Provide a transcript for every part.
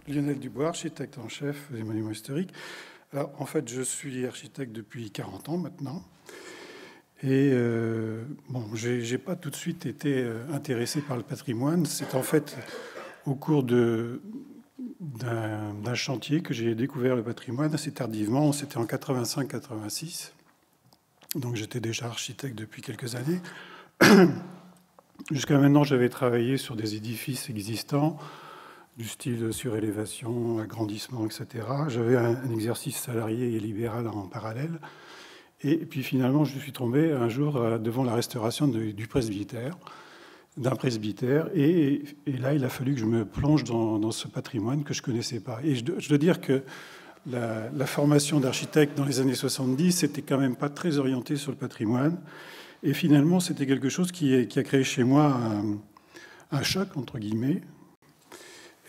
Lionel Dubois, architecte en chef des monuments historiques. Alors, en fait, je suis architecte depuis 40 ans maintenant. Et bon, j'ai pas tout de suite été intéressé par le patrimoine. C'est en fait au cours d'un chantier que j'ai découvert le patrimoine assez tardivement. C'était en 85-86. Donc j'étais déjà architecte depuis quelques années. Jusqu'à maintenant, j'avais travaillé sur des édifices existants, du style surélévation, agrandissement, etc. J'avais un exercice salarié et libéral en parallèle. Et puis finalement, je suis tombé un jour devant la restauration du presbytère, d'un presbytère. Et là, il a fallu que je me plonge dans ce patrimoine que je ne connaissais pas. Et je dois dire que la formation d'architecte dans les années 70, c'était quand même pas très orienté sur le patrimoine. Et finalement, c'était quelque chose qui a créé chez moi un choc, entre guillemets.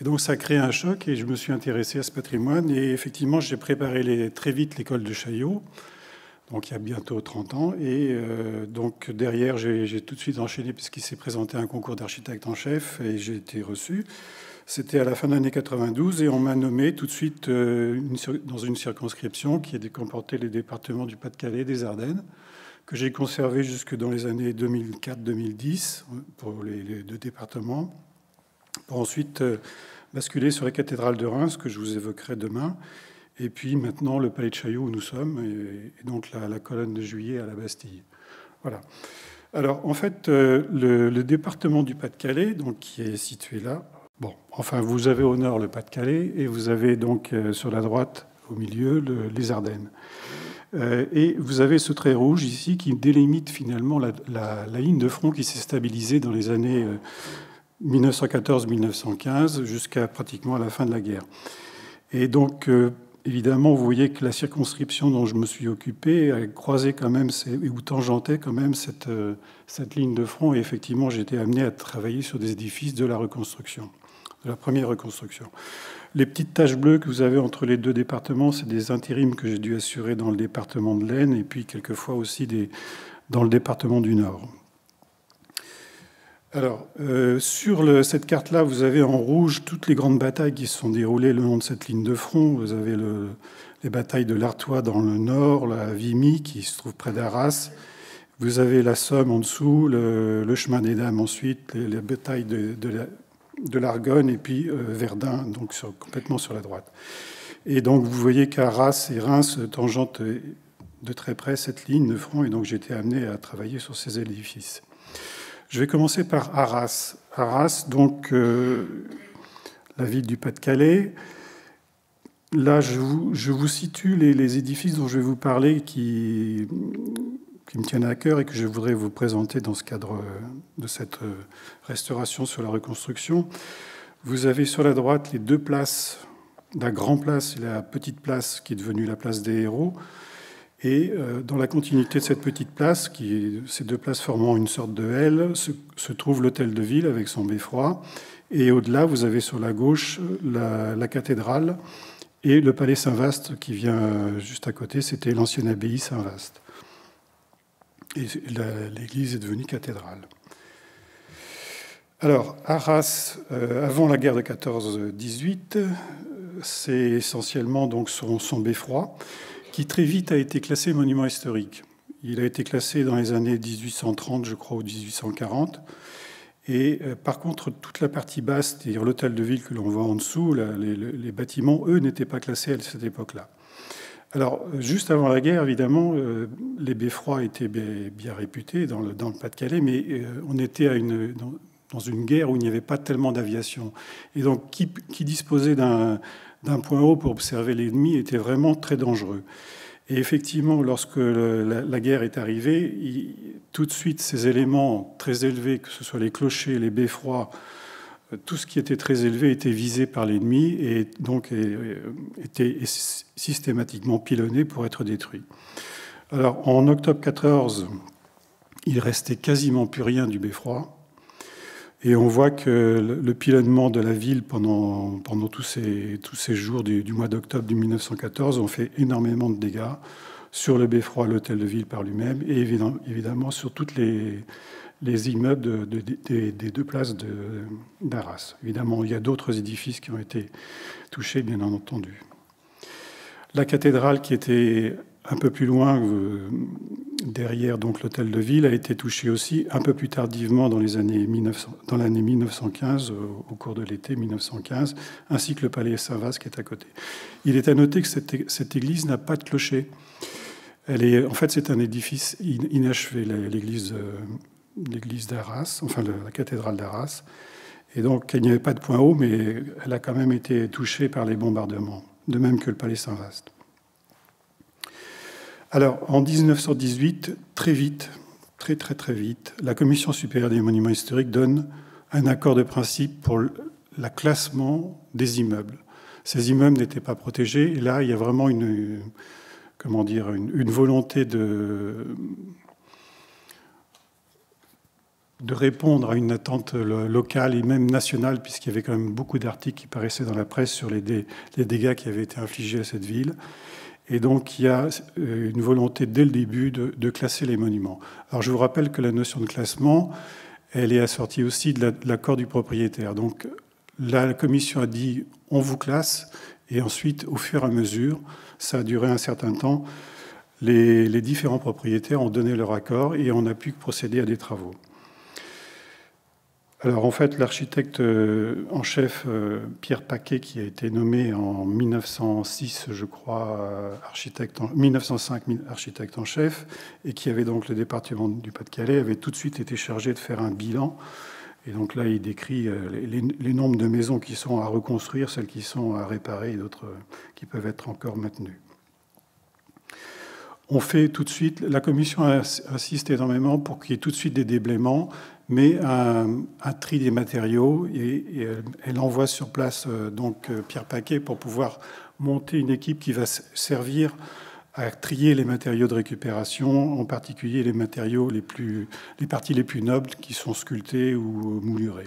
Et donc, ça a créé un choc et je me suis intéressé à ce patrimoine. Et effectivement, j'ai préparé très vite l'école de Chaillot, donc il y a bientôt 30 ans. Et donc, derrière, j'ai tout de suite enchaîné puisqu'il s'est présenté un concours d'architecte en chef et j'ai été reçu. C'était à la fin de l'année 92 et on m'a nommé tout de suite dans une circonscription qui comportait les départements du Pas-de-Calais et des Ardennes, que j'ai conservé jusque dans les années 2004-2010 pour les deux départements, pour ensuite basculer sur la cathédrale de Reims, que je vous évoquerai demain, et puis maintenant le palais de Chaillot où nous sommes, et donc la colonne de Juillet à la Bastille. Voilà. Alors, en fait, le département du Pas-de-Calais, donc, qui est situé là, bon, enfin, vous avez au nord le Pas-de-Calais, et vous avez donc sur la droite, au milieu, les Ardennes. Et vous avez ce trait rouge ici qui délimite finalement la ligne de front qui s'est stabilisée dans les années 1914-1915 jusqu'à pratiquement la fin de la guerre. Et donc, évidemment, vous voyez que la circonscription dont je me suis occupé a croisé quand même, ou tangentait quand même cette ligne de front. Et effectivement, j'ai été amené à travailler sur des édifices de la reconstruction, de la première reconstruction. Les petites taches bleues que vous avez entre les deux départements, c'est des intérims que j'ai dû assurer dans le département de l'Aisne et puis quelquefois aussi dans le département du Nord. Alors, sur cette carte-là, vous avez en rouge toutes les grandes batailles qui se sont déroulées le long de cette ligne de front. Vous avez les batailles de l'Artois dans le Nord, la Vimy qui se trouve près d'Arras. Vous avez la Somme en dessous, le chemin des Dames ensuite, les batailles de l'Argonne et puis Verdun, donc complètement sur la droite. Et donc vous voyez qu'Arras et Reims tangentent de très près cette ligne de front, et donc j'ai été amené à travailler sur ces édifices. Je vais commencer par Arras. Arras, donc la ville du Pas-de-Calais. Là, je vous situe les édifices dont je vais vous parler qui me tiennent à cœur et que je voudrais vous présenter dans ce cadre de cette restauration sur la reconstruction. Vous avez sur la droite les deux places, la grande place et la petite place qui est devenue la place des Héros. Et dans la continuité de cette petite place, ces deux places formant une sorte de L, se trouve l'hôtel de ville avec son beffroi. Et au-delà, vous avez sur la gauche la cathédrale et le palais Saint-Vaast qui vient juste à côté. C'était l'ancienne abbaye Saint-Vaast. Et l'église est devenue cathédrale. Alors, Arras, avant la guerre de 14-18, c'est essentiellement donc son beffroi, qui très vite a été classé monument historique. Il a été classé dans les années 1830, je crois, ou 1840. Et par contre, toute la partie basse, c'est-à-dire l'hôtel de ville que l'on voit en dessous, les bâtiments, eux, n'étaient pas classés à cette époque-là. Alors, juste avant la guerre, évidemment, les beffrois étaient bien réputés dans le Pas-de-Calais, mais on était dans une guerre où il n'y avait pas tellement d'aviation. Et donc, qui disposait d'un point haut pour observer l'ennemi était vraiment très dangereux. Et effectivement, lorsque la guerre est arrivée, tout de suite, ces éléments très élevés, que ce soit les clochers, les beffrois, tout ce qui était très élevé était visé par l'ennemi et donc était systématiquement pilonné pour être détruit. Alors, en octobre 14, il restait quasiment plus rien du beffroi. Et on voit que le pilonnement de la ville pendant tous ces jours du mois d'octobre de 1914 ont fait énormément de dégâts sur le beffroi, l'hôtel de ville par lui-même, et évidemment sur toutes les les immeubles des deux places d'Arras. Évidemment, il y a d'autres édifices qui ont été touchés, bien entendu. La cathédrale, qui était un peu plus loin, derrière donc l'hôtel de ville, a été touchée aussi un peu plus tardivement dans l'année 1915, au cours de l'été 1915, ainsi que le palais Saint-Vaast qui est à côté. Il est à noter que cette église n'a pas de clocher. En fait, c'est un édifice inachevé, l'église d'Arras, enfin la cathédrale d'Arras. Et donc, il n'y avait pas de point haut, mais elle a quand même été touchée par les bombardements, de même que le palais Saint-Vaast. Alors, en 1918, très vite, très vite, la Commission supérieure des monuments historiques donne un accord de principe pour le classement des immeubles. Ces immeubles n'étaient pas protégés, et là, il y a vraiment une volonté de répondre à une attente locale et même nationale, puisqu'il y avait quand même beaucoup d'articles qui paraissaient dans la presse sur les dégâts qui avaient été infligés à cette ville. Et donc, il y a une volonté dès le début de classer les monuments. Alors, je vous rappelle que la notion de classement, elle est assortie aussi de l'accord du propriétaire. Donc, la commission a dit, on vous classe, et ensuite, au fur et à mesure, ça a duré un certain temps, les différents propriétaires ont donné leur accord et on n'a pu procéder à des travaux. Alors en fait, l'architecte en chef, Pierre Paquet, qui a été nommé en 1906, je crois, 1905 architecte en chef, et qui avait donc le département du Pas-de-Calais, avait tout de suite été chargé de faire un bilan. Et donc là, il décrit les nombres de maisons qui sont à reconstruire, celles qui sont à réparer et d'autres qui peuvent être encore maintenues. On fait tout de suite, la commission insiste énormément pour qu'il y ait tout de suite des déblaiements, mais un tri des matériaux, et elle envoie sur place donc Pierre Paquet pour pouvoir monter une équipe qui va servir à trier les matériaux de récupération, en particulier les matériaux les parties les plus nobles qui sont sculptées ou moulurées.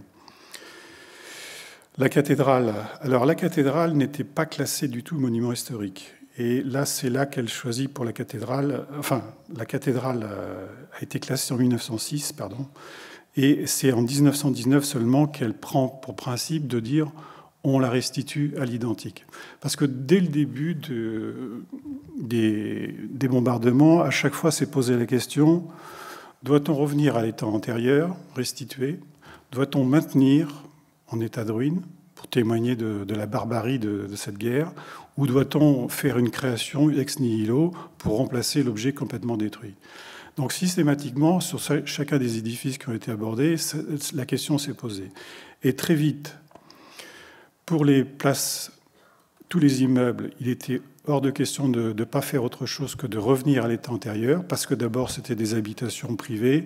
La cathédrale. Alors la cathédrale n'était pas classée du tout monument historique. Et là, c'est là qu'elle choisit pour la cathédrale. Enfin, la cathédrale a été classée en 1906, pardon. Et c'est en 1919 seulement qu'elle prend pour principe de dire on la restitue à l'identique. Parce que dès le début des bombardements, à chaque fois s'est posé la question, doit-on revenir à l'état antérieur, restituer? Doit-on maintenir en état de ruine pour témoigner de la barbarie de cette guerre? Ou doit-on faire une création ex nihilo pour remplacer l'objet complètement détruit? Donc systématiquement, sur chacun des édifices qui ont été abordés, la question s'est posée. Et très vite, pour les places, tous les immeubles, il était hors de question de ne pas faire autre chose que de revenir à l'état antérieur, parce que d'abord, c'était des habitations privées,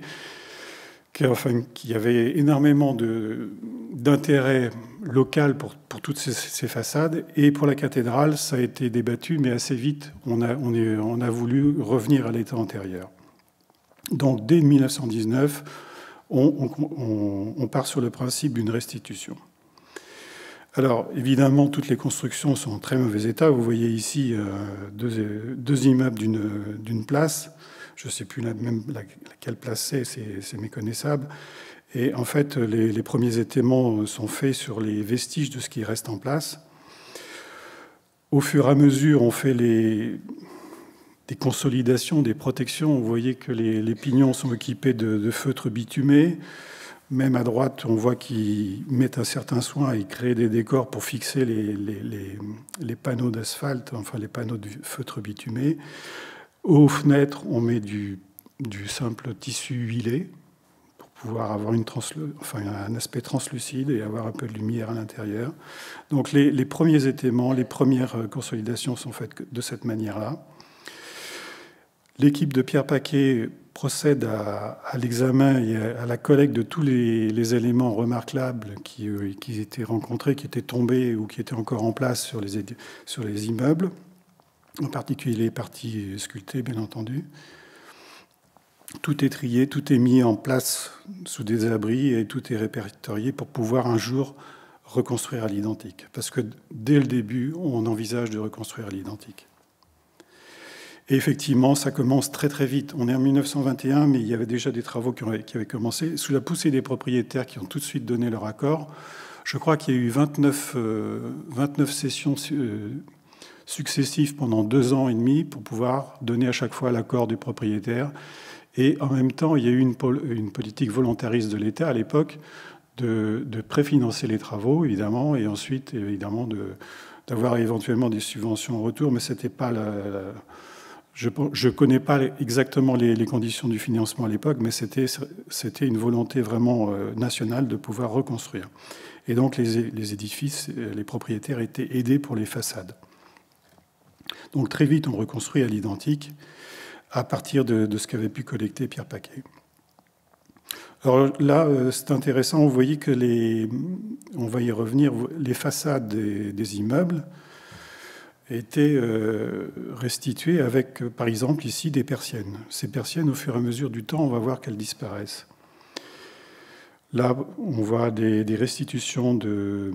qui avaient énormément d'intérêt local pour toutes ces façades. Et pour la cathédrale, ça a été débattu, mais assez vite, on a voulu revenir à l'état antérieur. Donc, dès 1919, on part sur le principe d'une restitution. Alors, évidemment, toutes les constructions sont en très mauvais état. Vous voyez ici deux immeubles d'une place. Je ne sais plus même laquelle place c'est méconnaissable. Et en fait, les premiers étaiements sont faits sur les vestiges de ce qui reste en place. Au fur et à mesure, on fait des consolidations, des protections. Vous voyez que les pignons sont équipés de feutres bitumés. Même à droite, on voit qu'ils mettent un certain soin à y créer des décors pour fixer les panneaux d'asphalte, enfin les panneaux de feutre bitumé. Aux fenêtres, on met du simple tissu huilé pour pouvoir avoir un aspect translucide et avoir un peu de lumière à l'intérieur. Donc les premiers étaiements, les premières consolidations sont faites de cette manière-là. L'équipe de Pierre Paquet procède à l'examen et à la collecte de tous les éléments remarquables qui étaient rencontrés, qui étaient tombés ou qui étaient encore en place sur les immeubles, en particulier les parties sculptées, bien entendu. Tout est trié, tout est mis en place sous des abris et tout est répertorié pour pouvoir un jour reconstruire à l'identique. Parce que dès le début, on envisage de reconstruire à l'identique. Et effectivement, ça commence très très vite. On est en 1921, mais il y avait déjà des travaux qui avaient commencé. Sous la poussée des propriétaires qui ont tout de suite donné leur accord, je crois qu'il y a eu 29 sessions successives pendant 2 ans et demi pour pouvoir donner à chaque fois l'accord du propriétaire. Et en même temps, il y a eu une politique volontariste de l'État à l'époque de préfinancer les travaux, évidemment, et ensuite, évidemment, d'avoir éventuellement des subventions en retour, mais c'était pas je ne connais pas exactement les conditions du financement à l'époque, mais c'était une volonté vraiment nationale de pouvoir reconstruire. Et donc les édifices, les propriétaires étaient aidés pour les façades. Donc très vite, on reconstruit à l'identique à partir de ce qu'avait pu collecter Pierre Paquet. Alors là, c'est intéressant, vous voyez que on va y revenir, les façades des immeubles étaient restituées avec, par exemple, ici, des persiennes. Ces persiennes, au fur et à mesure du temps, on va voir qu'elles disparaissent. Là, on voit des restitutions de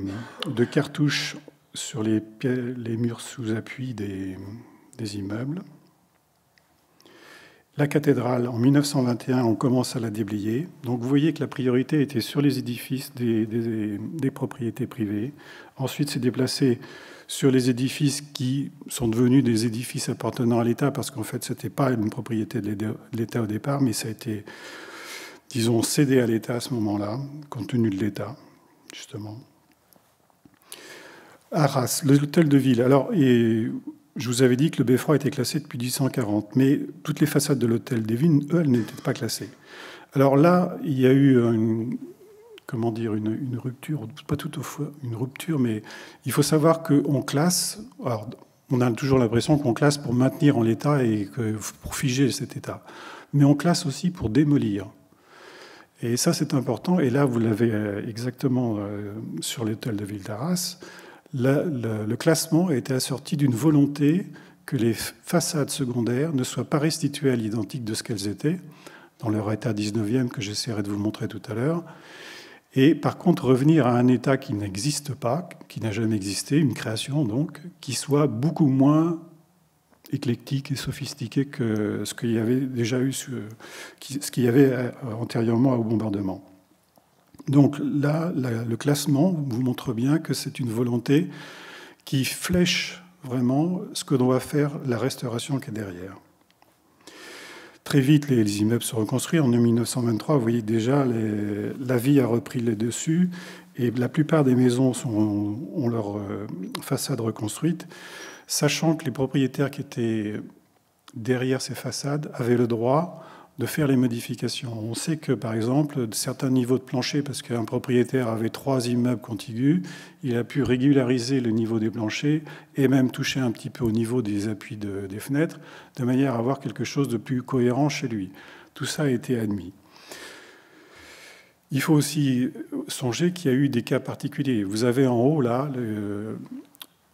cartouches sur les murs sous appui des immeubles. La cathédrale, en 1921, on commence à la déblayer. Donc vous voyez que la priorité était sur les édifices des propriétés privées. Ensuite, c'est déplacé sur les édifices qui sont devenus des édifices appartenant à l'État, parce qu'en fait, ce n'était pas une propriété de l'État au départ, mais ça a été, disons, cédé à l'État à ce moment-là, compte tenu de l'État, justement. Arras, l'hôtel de ville. Alors, je vous avais dit que le beffroi était classé depuis 1840, mais toutes les façades de l'hôtel des Vignes, elles n'étaient pas classées. Alors là, il y a eu une rupture, pas tout au fois une rupture, mais il faut savoir qu'on classe, alors on a toujours l'impression qu'on classe pour maintenir en l'état et pour figer cet état, mais on classe aussi pour démolir. Et ça, c'est important, et là, vous l'avez exactement sur l'hôtel de ville d'Arras. Le classement a été assorti d'une volonté que les façades secondaires ne soient pas restituées à l'identique de ce qu'elles étaient, dans leur état 19e que j'essaierai de vous montrer tout à l'heure, et par contre revenir à un état qui n'existe pas, qui n'a jamais existé, une création donc, qui soit beaucoup moins éclectique et sophistiqué que ce qu'il y avait déjà eu, ce qu'il y avait antérieurement au bombardement. Donc là, le classement vous montre bien que c'est une volonté qui flèche vraiment ce que doit faire la restauration qui est derrière. Très vite, les immeubles se reconstruisent. En 1923, vous voyez déjà, la vie a repris les dessus et la plupart des maisons ont leur façade reconstruite, sachant que les propriétaires qui étaient derrière ces façades avaient le droit de faire les modifications. On sait que, par exemple, certains niveaux de plancher, parce qu'un propriétaire avait 3 immeubles contigus, il a pu régulariser le niveau des planchers et même toucher un petit peu au niveau des appuis des fenêtres, de manière à avoir quelque chose de plus cohérent chez lui. Tout ça a été admis. Il faut aussi songer qu'il y a eu des cas particuliers. Vous avez en haut, là,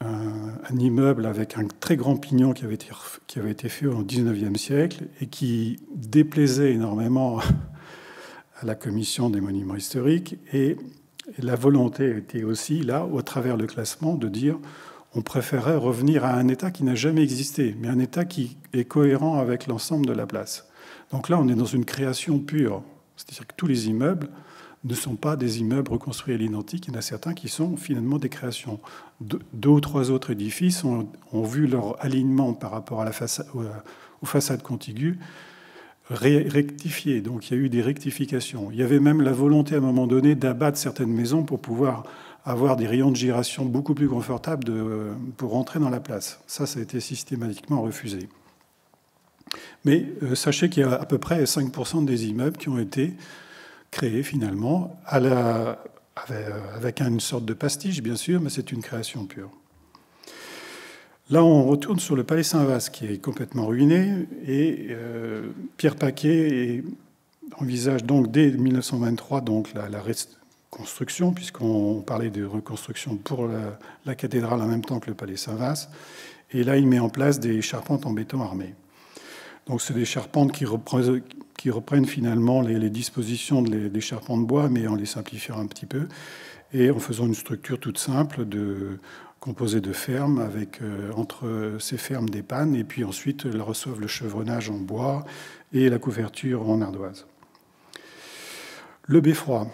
un immeuble avec un très grand pignon qui avait été fait au XIXe siècle et qui déplaisait énormément à la commission des monuments historiques. Et la volonté était aussi, là, au travers le classement, de dire on préférait revenir à un état qui n'a jamais existé, mais un état qui est cohérent avec l'ensemble de la place. Donc là, on est dans une création pure. C'est-à-dire que tous les immeubles ne sont pas des immeubles reconstruits à l'identique. Il y en a certains qui sont finalement des créations. 2 ou 3 autres édifices ont vu leur alignement par rapport à aux façades contiguës rectifié. Donc il y a eu des rectifications. Il y avait même la volonté à un moment donné d'abattre certaines maisons pour pouvoir avoir des rayons de giration beaucoup plus confortables pour rentrer dans la place. Ça a été systématiquement refusé. Mais sachez qu'il y a à peu près 5% des immeubles qui ont été créé finalement avec une sorte de pastiche, bien sûr, mais c'est une création pure. Là, on retourne sur le Palais Saint-Vaast, qui est complètement ruiné, et Pierre Paquet envisage donc dès 1923 donc la reconstruction, puisqu'on parlait de reconstruction pour la cathédrale en même temps que le Palais Saint-Vaast, et là, il met en place des charpentes en béton armé. Donc c'est des charpentes qui reprennent finalement les dispositions des charpentes de bois, mais en les simplifiant un petit peu, et en faisant une structure toute simple composée de fermes, avec entre ces fermes des pannes, et puis ensuite elles reçoivent le chevronnage en bois et la couverture en ardoise. Le beffroi.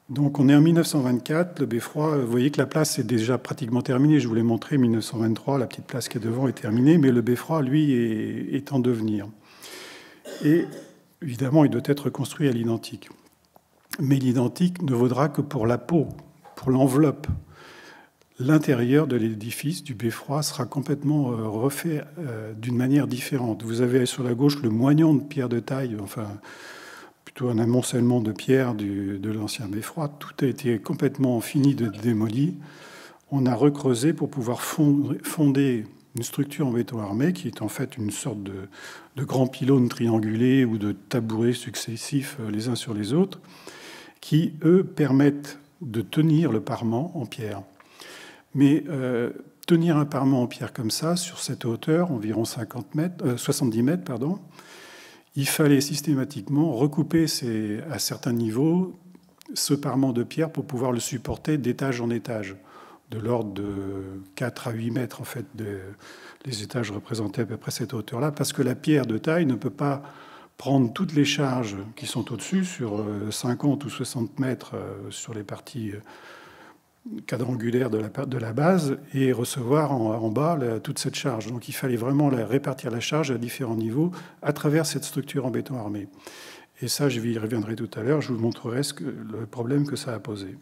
Donc on est en 1924, le beffroi, vous voyez que la place est déjà pratiquement terminée. Je vous l'ai montré, 1923, la petite place qui est devant est terminée, mais le beffroi, lui, est en devenir. Et évidemment, il doit être construit à l'identique. Mais l'identique ne vaudra que pour la peau, pour l'enveloppe. L'intérieur de l'édifice, du beffroi, sera complètement refait d'une manière différente. Vous avez sur la gauche le moignon de pierre de taille, enfin plutôt un amoncellement de pierres de l'ancien beffroi. Tout a été complètement fini de démoli. On a recreusé pour pouvoir fonder une structure en béton armé qui est en fait une sorte de grands pylônes triangulés ou de tabourets successifs les uns sur les autres qui, eux, permettent de tenir le parement en pierre. Mais tenir un parement en pierre comme ça, sur cette hauteur, environ 70 mètres, pardon, il fallait systématiquement recouper à certains niveaux ce parement de pierre pour pouvoir le supporter d'étage en étage, de l'ordre de 4 à 8 mètres, en fait. Les étages représentaient à peu près cette hauteur-là, parce que la pierre de taille ne peut pas prendre toutes les charges qui sont au-dessus, sur 50 ou 60 mètres sur les parties quadrangulaire de la base et recevoir en bas toute cette charge. Donc il fallait vraiment répartir la charge à différents niveaux à travers cette structure en béton armé. Et ça, je y reviendrai tout à l'heure, je vous montrerai le problème que ça a posé.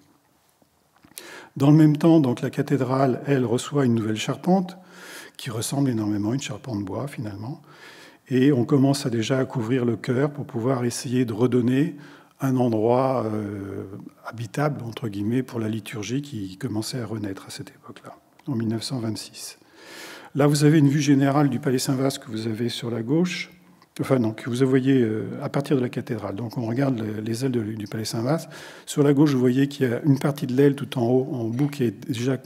Dans le même temps, donc, la cathédrale, elle, reçoit une nouvelle charpente qui ressemble énormément à une charpente bois, finalement. Et on commence déjà à couvrir le chœur pour pouvoir essayer de redonner un endroit habitable, entre guillemets, pour la liturgie qui commençait à renaître à cette époque-là, en 1926. Là, vous avez une vue générale du Palais Saint-Vaast que vous avez sur la gauche, enfin non, que vous voyez à partir de la cathédrale. Donc on regarde les ailes du Palais Saint-Vaast. Sur la gauche, vous voyez qu'il y a une partie de l'aile tout en haut, en bout, qui a déjà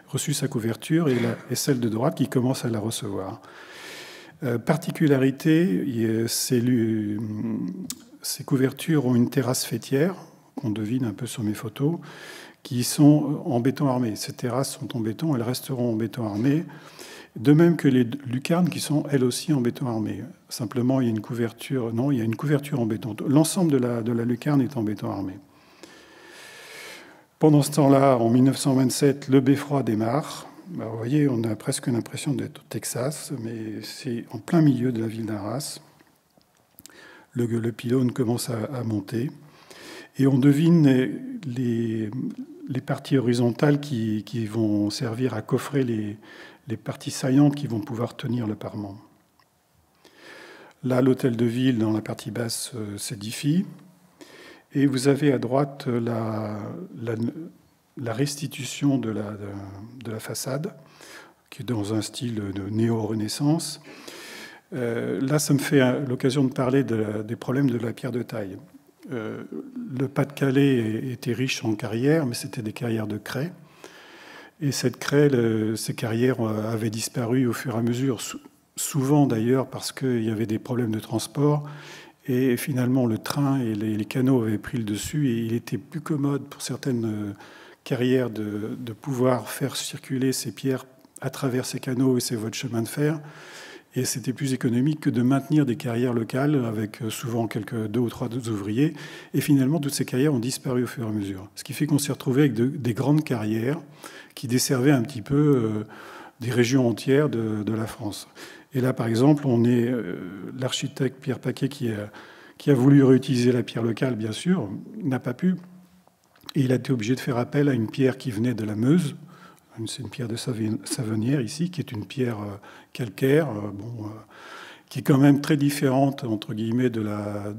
reçu sa couverture, et celle de droite qui commence à la recevoir. Particularité, ces couvertures ont une terrasse faîtière, qu'on devine un peu sur mes photos, qui sont en béton armé. Ces terrasses sont en béton, elles resteront en béton armé, de même que les lucarnes qui sont elles aussi en béton armé. Simplement, il y a une couverture, non, il y a une couverture en béton. L'ensemble de la lucarne est en béton armé. Pendant ce temps-là, en 1927, le beffroi démarre. Alors, vous voyez, on a presque l'impression d'être au Texas, mais c'est en plein milieu de la ville d'Arras. Le pylône commence à monter. Et on devine les parties horizontales qui vont servir à coffrer les parties saillantes qui vont pouvoir tenir le parement. Là, l'hôtel de ville, dans la partie basse, s'édifie. Et vous avez à droite la restitution de la façade, qui est dans un style de néo-renaissance. Là, ça me fait l'occasion de parler des problèmes de la pierre de taille. Le Pas-de-Calais était riche en carrières, mais c'était des carrières de craie. Et cette craie, ces carrières avaient disparu au fur et à mesure, souvent d'ailleurs parce qu'il y avait des problèmes de transport. Et finalement, le train et les canaux avaient pris le dessus, et il était plus commode pour certaines carrières de pouvoir faire circuler ces pierres à travers ces canaux et ces voies de chemin de fer. Et c'était plus économique que de maintenir des carrières locales avec souvent deux ou trois ouvriers. Et finalement, toutes ces carrières ont disparu au fur et à mesure. Ce qui fait qu'on s'est retrouvé avec des grandes carrières qui desservaient un petit peu des régions entières de la France. Et là, par exemple, on est l'architecte Pierre Paquet qui a voulu réutiliser la pierre locale, bien sûr, n'a pas pu. Et il a été obligé de faire appel à une pierre qui venait de la Meuse. C'est une pierre de Savonnières ici, qui est une pierre calcaire, qui est quand même très différente, entre guillemets, de la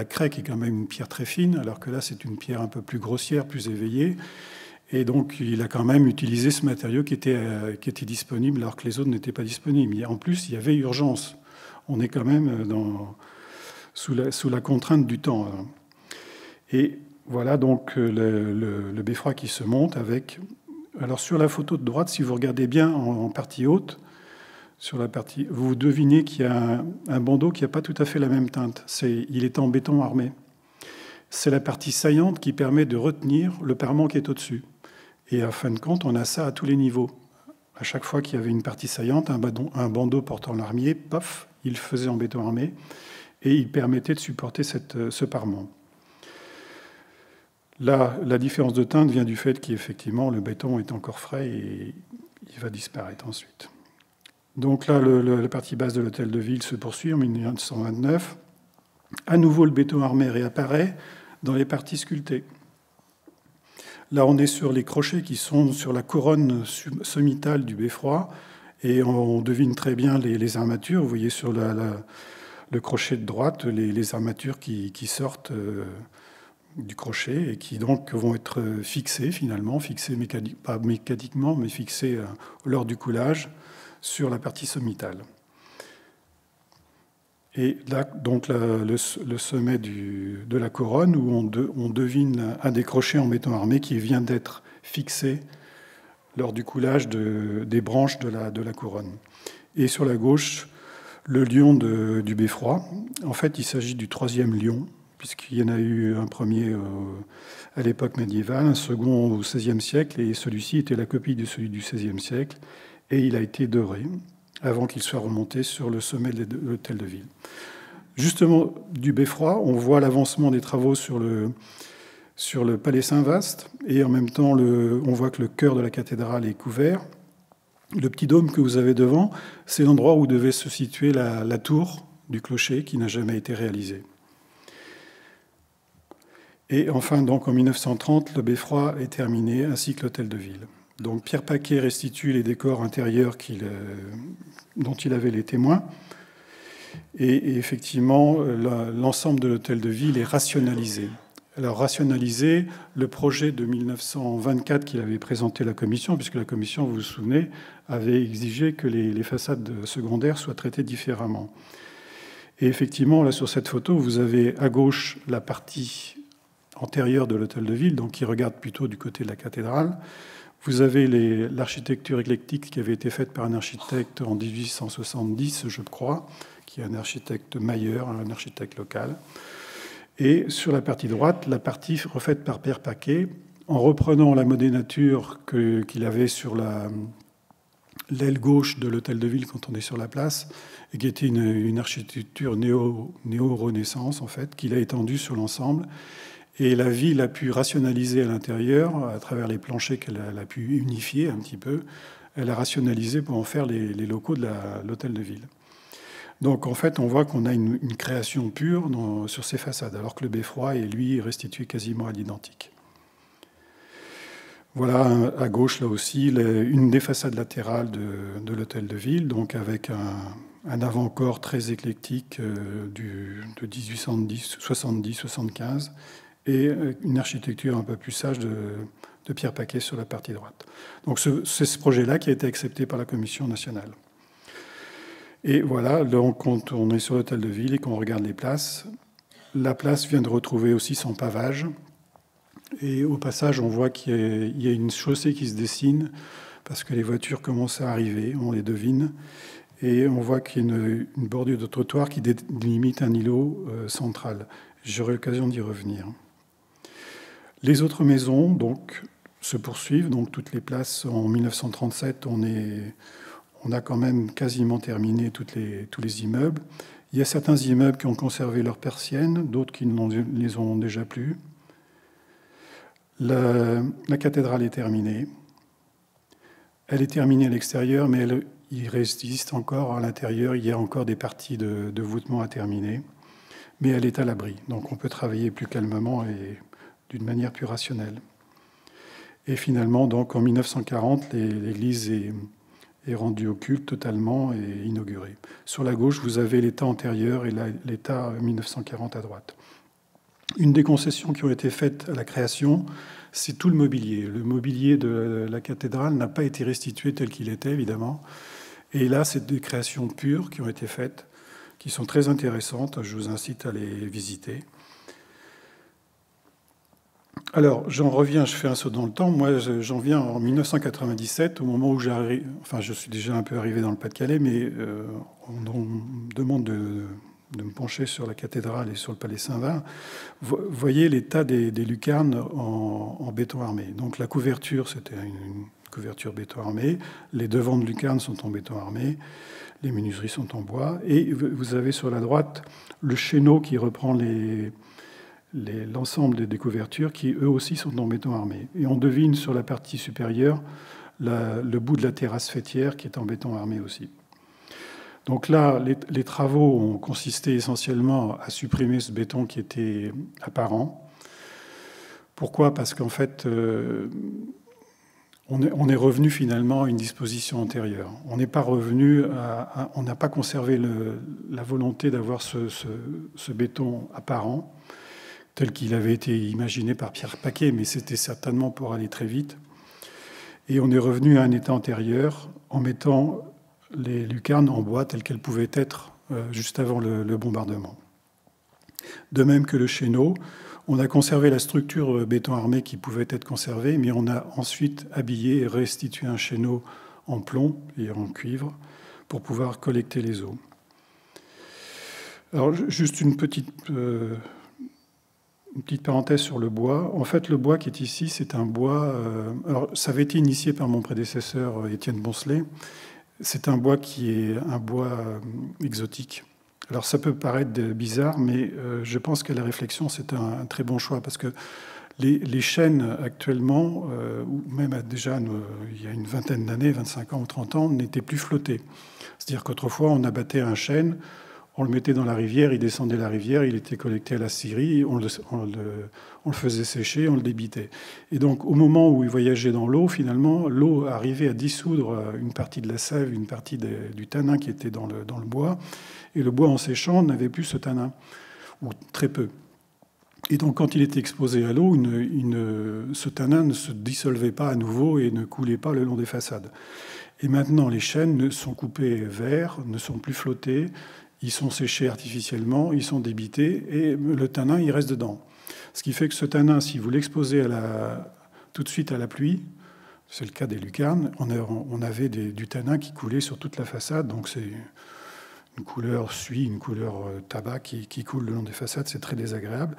craie, qui est quand même une pierre très fine, alors que là, c'est une pierre un peu plus grossière, plus éveillée. Et donc, il a quand même utilisé ce matériau qui était disponible, alors que les autres n'étaient pas disponibles. En plus, il y avait urgence. On est quand même sous la contrainte du temps. Et voilà donc le beffroi qui se monte avec... Alors sur la photo de droite, si vous regardez bien en partie haute, vous devinez qu'il y a un bandeau qui n'a pas tout à fait la même teinte. Il est en béton armé. C'est la partie saillante qui permet de retenir le parement qui est au-dessus. Et en fin de compte, on a ça à tous les niveaux. À chaque fois qu'il y avait une partie saillante, un bandeau portant l'armier, paf, il faisait en béton armé et il permettait de supporter ce parement. Là, la différence de teinte vient du fait qu'effectivement, le béton est encore frais et il va disparaître ensuite. Donc là, la partie basse de l'hôtel de ville se poursuit en 1929. À nouveau, le béton armé réapparaît dans les parties sculptées. Là, on est sur les crochets qui sont sur la couronne sommitale du beffroi et on devine très bien les armatures. Vous voyez sur le crochet de droite les armatures qui sortent du crochet et qui donc vont être fixées finalement, pas mécaniquement, mais fixées lors du coulage sur la partie sommitale. Et là, donc, le sommet de la couronne, où on devine un des crochets en béton armé qui vient d'être fixé lors du coulage des branches de la couronne. Et sur la gauche, le lion du beffroi. En fait, il s'agit du troisième lion, puisqu'il y en a eu un premier à l'époque médiévale, un second au XVIe siècle, et celui-ci était la copie de celui du XVIe siècle, et il a été doré avant qu'il soit remonté sur le sommet de l'hôtel de ville. Justement, du beffroi, on voit l'avancement des travaux sur le palais Saint-Vaast, et en même temps, on voit que le chœur de la cathédrale est couvert. Le petit dôme que vous avez devant, c'est l'endroit où devait se situer la tour du clocher qui n'a jamais été réalisée. Et enfin, donc, en 1930, le beffroi est terminé, ainsi que l'hôtel de ville. Donc Pierre Paquet restitue les décors intérieurs dont il avait les témoins. Et effectivement, l'ensemble de l'hôtel de ville est rationalisé. Alors rationalisé, le projet de 1924 qu'il avait présenté à la commission, puisque la commission, vous vous souvenez, avait exigé que les façades secondaires soient traitées différemment. Et effectivement, là sur cette photo, vous avez à gauche la partie antérieure de l'hôtel de ville, donc qui regarde plutôt du côté de la cathédrale. Vous avez l'architecture éclectique qui avait été faite par un architecte en 1870, je crois, qui est un architecte Mayer, un architecte local. Et sur la partie droite, la partie refaite par Pierre Paquet, en reprenant la modénature qu'il avait sur l'aile gauche de l'hôtel de ville quand on est sur la place, et qui était une architecture néo-renaissance, en fait, qu'il a étendue sur l'ensemble. Et la ville a pu rationaliser à l'intérieur, à travers les planchers qu'elle a pu unifier un petit peu, elle a rationalisé pour en faire les locaux de l'hôtel de ville. Donc en fait, on voit qu'on a une création pure sur ces façades, alors que le beffroi est, lui, restitué quasiment à l'identique. Voilà, à gauche, là aussi, une des façades latérales de l'hôtel de ville, donc avec un avant-corps très éclectique de 1870, 70, 75, et une architecture un peu plus sage de Pierre Paquet sur la partie droite. Donc c'est ce projet-là qui a été accepté par la Commission nationale. Et voilà, donc, quand on est sur l'hôtel de ville et qu'on regarde les places, la place vient de retrouver aussi son pavage. Et au passage, on voit qu'il y a une chaussée qui se dessine parce que les voitures commencent à arriver, on les devine. Et on voit qu'il y a une bordure de trottoir qui délimite un îlot central. J'aurai l'occasion d'y revenir. Les autres maisons donc, se poursuivent. Donc, toutes les places, en 1937, on a quand même quasiment terminé tous les immeubles. Il y a certains immeubles qui ont conservé leurs persiennes, d'autres qui ne les ont déjà plus. La cathédrale est terminée. Elle est terminée à l'extérieur, mais il résiste encore à l'intérieur. Il y a encore des parties de voûtement à terminer. Mais elle est à l'abri. Donc on peut travailler plus calmement et d'une manière plus rationnelle. Et finalement, donc, en 1940, l'église est rendue au culte totalement et inaugurée. Sur la gauche, vous avez l'état antérieur et l'état 1940 à droite. Une des concessions qui ont été faites à la création, c'est tout le mobilier. Le mobilier de la cathédrale n'a pas été restitué tel qu'il était, évidemment. Et là, c'est des créations pures qui ont été faites, qui sont très intéressantes. Je vous incite à les visiter. Alors, j'en reviens, je fais un saut dans le temps. Moi, j'en viens en 1997, au moment où j'arrive... Enfin, je suis déjà un peu arrivé dans le Pas-de-Calais, mais on me demande de me pencher sur la cathédrale et sur le palais Saint-Var, voyez l'état des lucarnes en béton armé. Donc la couverture, c'était une couverture béton armé. Les devants de lucarnes sont en béton armé. Les menuiseries sont en bois. Et vous avez sur la droite le chéneau qui reprend l'ensemble des couvertures qui, eux aussi, sont en béton armé. Et on devine sur la partie supérieure le bout de la terrasse faîtière qui est en béton armé aussi. Donc là, les travaux ont consisté essentiellement à supprimer ce béton qui était apparent. Pourquoi? Parce qu'en fait, on est revenu finalement à une disposition antérieure. On n'est pas revenu on n'a pas conservé la volonté d'avoir ce béton apparent tel qu'il avait été imaginé par Pierre Paquet, mais c'était certainement pour aller très vite. Et on est revenu à un état antérieur en mettant les lucarnes en bois telles qu'elles pouvaient être juste avant le bombardement. De même que le chéneau, on a conservé la structure béton armé qui pouvait être conservée, mais on a ensuite habillé et restitué un chéneau en plomb et en cuivre pour pouvoir collecter les eaux. Alors, juste une petite parenthèse sur le bois. En fait, le bois qui est ici, c'est un bois... alors, ça avait été initié par mon prédécesseur, Étienne Boncelet. C'est un bois qui est un bois exotique. Alors ça peut paraître bizarre, mais je pense qu'à la réflexion, c'est un très bon choix, parce que les chênes actuellement, ou même déjà il y a une vingtaine d'années, 25 ans ou 30 ans, n'étaient plus flottés. C'est-à-dire qu'autrefois, on abattait un chêne, on le mettait dans la rivière, il descendait la rivière, il était collecté à la scierie, on le faisait sécher, on le débitait. Et donc, au moment où il voyageait dans l'eau, finalement, l'eau arrivait à dissoudre une partie de la sève, une partie du tanin qui était dans le bois, et le bois, en séchant, n'avait plus ce tanin, ou très peu. Et donc, quand il était exposé à l'eau, ce tanin ne se dissolvait pas à nouveau et ne coulait pas le long des façades. Et maintenant, les chênes sont coupés verts, ne sont plus flottés, ils sont séchés artificiellement, ils sont débités, et le tanin, il reste dedans. Ce qui fait que ce tanin, si vous l'exposez tout de suite à la pluie, c'est le cas des lucarnes, on avait du tanin qui coulait sur toute la façade, donc c'est une couleur suie, une couleur tabac qui coule le long des façades, c'est très désagréable.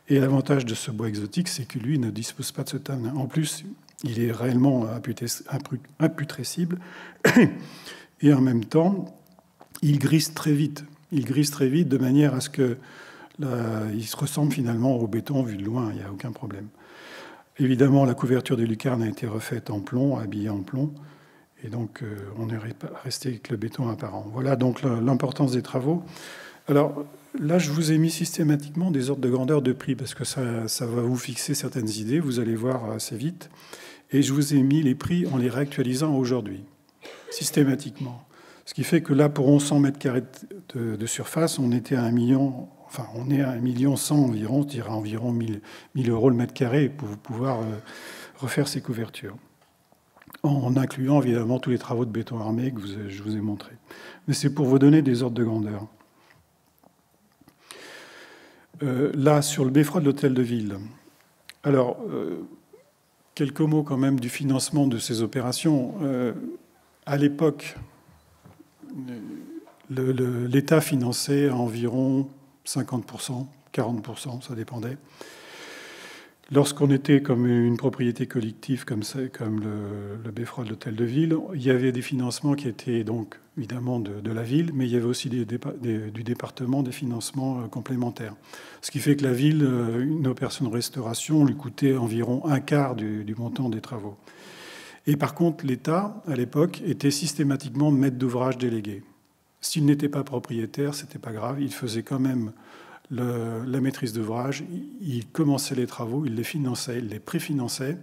Et l'avantage de ce bois exotique, c'est que lui ne dispose pas de ce tanin. En plus, il est réellement imputrescible, et en même temps, il grise très vite. Il grise très vite de manière à ce que il se ressemble finalement au béton vu de loin, il n'y a aucun problème. Évidemment, la couverture des lucarnes a été refaite en plomb, habillée en plomb, et donc on est resté avec le béton apparent. Voilà donc l'importance des travaux. Alors là, je vous ai mis systématiquement des ordres de grandeur de prix, parce que ça va vous fixer certaines idées, vous allez voir assez vite. Et je vous ai mis les prix en les réactualisant aujourd'hui, systématiquement. Ce qui fait que là, pour 1100 mètres carrés de surface, on était à 1 million, enfin, on est à 1,1 million environ, je dirais environ 1000 € le mètre carré pour pouvoir refaire ces couvertures. En incluant évidemment tous les travaux de béton armé que je vous ai montrés. Mais c'est pour vous donner des ordres de grandeur. Là, sur le beffroi de l'hôtel de ville. Alors, quelques mots quand même du financement de ces opérations. À l'époque, l'État finançait à environ 50%, 40%, ça dépendait. Lorsqu'on était comme une propriété collective comme le beffroi de l'hôtel de ville, il y avait des financements qui étaient donc évidemment de la ville, mais il y avait aussi du département des financements complémentaires. Ce qui fait que la ville, une opération de restauration lui coûtait environ un quart du montant des travaux. Et par contre, l'État, à l'époque, était systématiquement maître d'ouvrage délégué. S'il n'était pas propriétaire, ce n'était pas grave, il faisait quand même la maîtrise d'ouvrage, il commençait les travaux, il les finançait, il les préfinançait.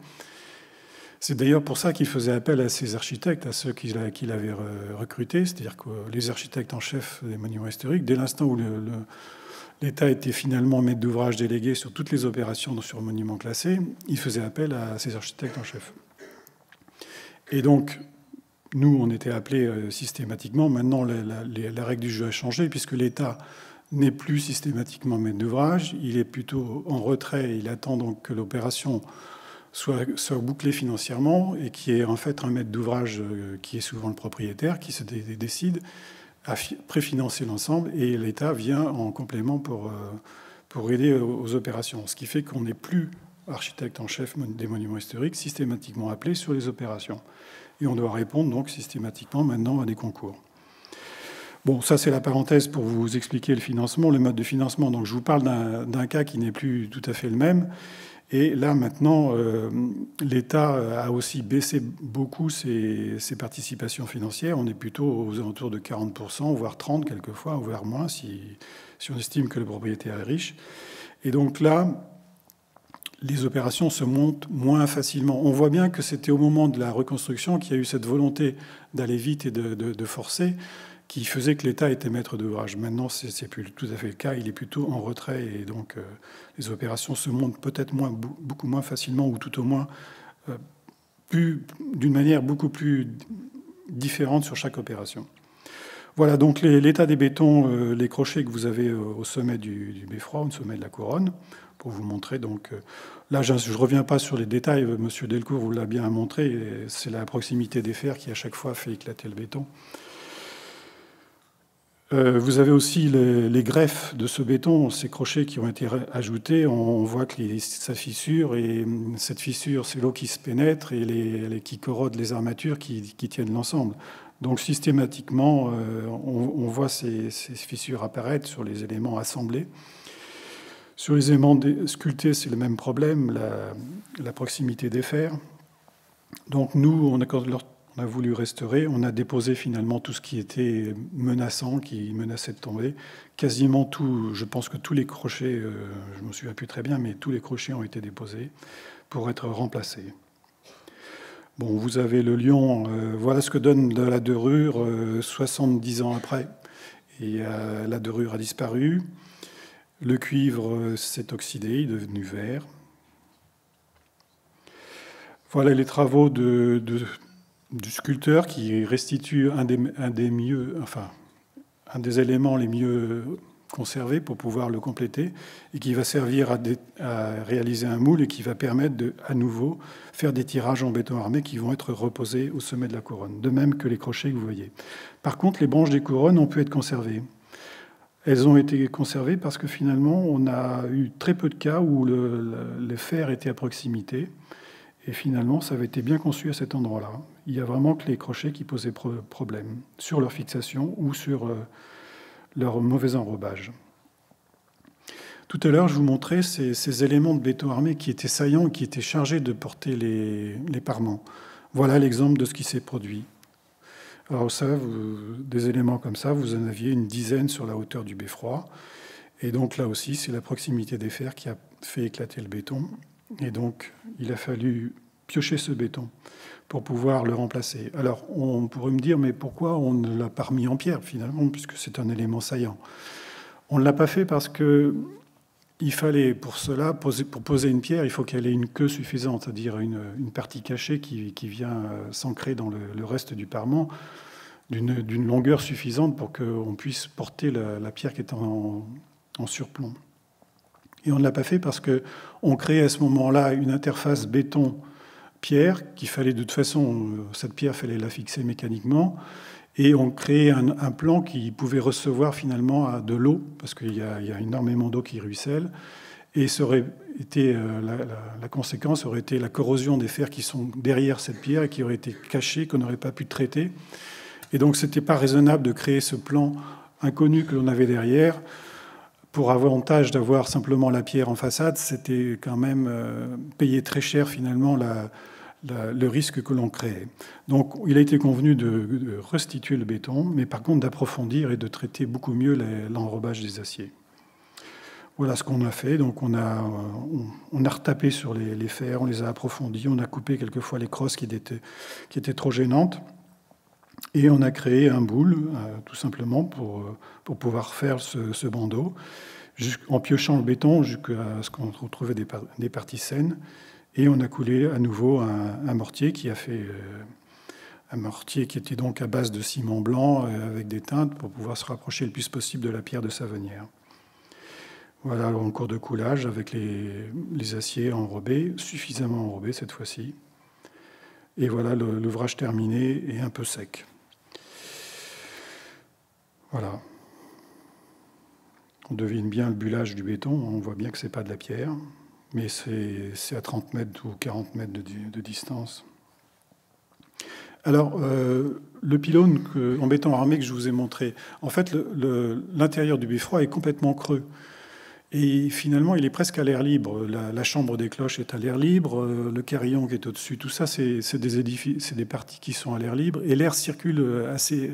C'est d'ailleurs pour ça qu'il faisait appel à ses architectes, à ceux qu'il avait recrutés, c'est-à-dire que les architectes en chef des monuments historiques, dès l'instant où l'État était finalement maître d'ouvrage délégué sur toutes les opérations sur monuments classés, il faisait appel à ses architectes en chef. Et donc, nous, on était appelés systématiquement. Maintenant, la règle du jeu a changé, puisque l'État n'est plus systématiquement maître d'ouvrage. Il est plutôt en retrait. Il attend donc que l'opération soit bouclée financièrement et qui est en fait un maître d'ouvrage qui est souvent le propriétaire, qui se décide préfinancer l'ensemble et l'État vient en complément pour aider aux opérations. Ce qui fait qu'on n'est plus architecte en chef des monuments historiques systématiquement appelé sur les opérations. Et on doit répondre donc systématiquement maintenant à des concours. Bon, ça c'est la parenthèse pour vous expliquer le financement, le mode de financement. Donc je vous parle d'un cas qui n'est plus tout à fait le même. Et là maintenant, l'État a aussi baissé beaucoup ses participations financières. On est plutôt aux alentours de 40%, voire 30% quelquefois, voire moins, si on estime que le propriétaire est riche. Et donc là, les opérations se montent moins facilement. On voit bien que c'était au moment de la reconstruction qu'il y a eu cette volonté d'aller vite et de forcer, qui faisait que l'État était maître d'ouvrage. Maintenant, c'est plus tout à fait le cas. Il est plutôt en retrait et donc les opérations se montent peut-être beaucoup moins facilement ou tout au moins d'une manière beaucoup plus différente sur chaque opération. Voilà donc l'état des bétons, les crochets que vous avez au sommet du beffroi, au sommet de la couronne, pour vous montrer. Donc là, je ne reviens pas sur les détails. Monsieur Delcourt vous l'a bien montré. C'est la proximité des fers qui à chaque fois fait éclater le béton. Vous avez aussi les greffes de ce béton, ces crochets qui ont été ajoutés. On voit que ça fissure, et cette fissure, c'est l'eau qui se pénètre et qui corrode les armatures qui tiennent l'ensemble. Donc systématiquement, on voit ces fissures apparaître sur les éléments assemblés. Sur les éléments sculptés, c'est le même problème, la proximité des fers. Donc nous, on a voulu restaurer, on a déposé finalement tout ce qui était menaçant, qui menaçait de tomber. Quasiment tout, je pense que tous les crochets, je ne me souviens plus très bien, mais tous les crochets ont été déposés pour être remplacés. Bon, vous avez le lion, voilà ce que donne de la dorure 70 ans après. Et la dorure a disparu. Le cuivre s'est oxydé, il est devenu vert. Voilà les travaux du sculpteur qui restitue un des éléments les mieux conservés pour pouvoir le compléter et qui va servir à réaliser un moule et qui va permettre de, à nouveau, faire des tirages en béton armé qui vont être reposés au sommet de la couronne, de même que les crochets que vous voyez. Par contre, les branches des couronnes ont pu être conservées. Elles ont été conservées parce que finalement, on a eu très peu de cas où le fer était à proximité. Et finalement, ça avait été bien conçu à cet endroit-là. Il y a vraiment que les crochets qui posaient problème sur leur fixation ou sur leur mauvais enrobage. Tout à l'heure, je vous montrais ces éléments de béton armé qui étaient saillants et qui étaient chargés de porter les parements. Voilà l'exemple de ce qui s'est produit. Alors ça, des éléments comme ça, vous en aviez une dizaine sur la hauteur du beffroi. Et donc là aussi, c'est la proximité des fers qui a fait éclater le béton. Et donc, il a fallu piocher ce béton pour pouvoir le remplacer. Alors, on pourrait me dire, mais pourquoi on ne l'a pas remis en pierre, finalement, puisque c'est un élément saillant? On ne l'a pas fait parce que il fallait, pour cela, pour poser une pierre, il faut qu'elle ait une queue suffisante, c'est-à-dire une partie cachée qui vient s'ancrer dans le reste du parement, d'une longueur suffisante pour qu'on puisse porter la pierre qui est en surplomb. Et on ne l'a pas fait parce qu'on créait à ce moment-là une interface béton-pierre qu'il fallait de toute façon, cette pierre, il fallait la fixer mécaniquement. Et on créait un plan qui pouvait recevoir finalement de l'eau, parce qu'il y a énormément d'eau qui ruisselle. Et ça aurait été, la conséquence aurait été la corrosion des fers qui sont derrière cette pierre et qui auraient été cachés, qu'on n'aurait pas pu traiter. Et donc, ce n'était pas raisonnable de créer ce plan inconnu que l'on avait derrière. Pour avantage d'avoir simplement la pierre en façade, c'était quand même payer très cher finalement le risque que l'on créait. Donc il a été convenu de restituer le béton, mais par contre d'approfondir et de traiter beaucoup mieux l'enrobage des aciers. Voilà ce qu'on a fait. Donc on a retapé sur les fers, on les a approfondis, on a coupé quelquefois les crosses qui étaient trop gênantes. Et on a créé un boule, tout simplement, pour pouvoir faire ce bandeau, en piochant le béton jusqu'à ce qu'on retrouvait des parties saines. Et on a coulé à nouveau un mortier qui a fait un mortier qui était donc à base de ciment blanc avec des teintes pour pouvoir se rapprocher le plus possible de la pierre de Savonnières. Voilà, en cours de coulage avec les aciers enrobés, suffisamment enrobés cette fois-ci. Et voilà l'ouvrage terminé et un peu sec. Voilà. On devine bien le bullage du béton, on voit bien que ce n'est pas de la pierre, mais c'est à 30 mètres ou 40 mètres de distance. Alors, le pylône en béton armé que je vous ai montré, en fait, l'intérieur du beffroi est complètement creux. Et finalement, il est presque à l'air libre. La chambre des cloches est à l'air libre, le carillon qui est au-dessus, tout ça, c'est des édifices, c'est des parties qui sont à l'air libre, et l'air circule assez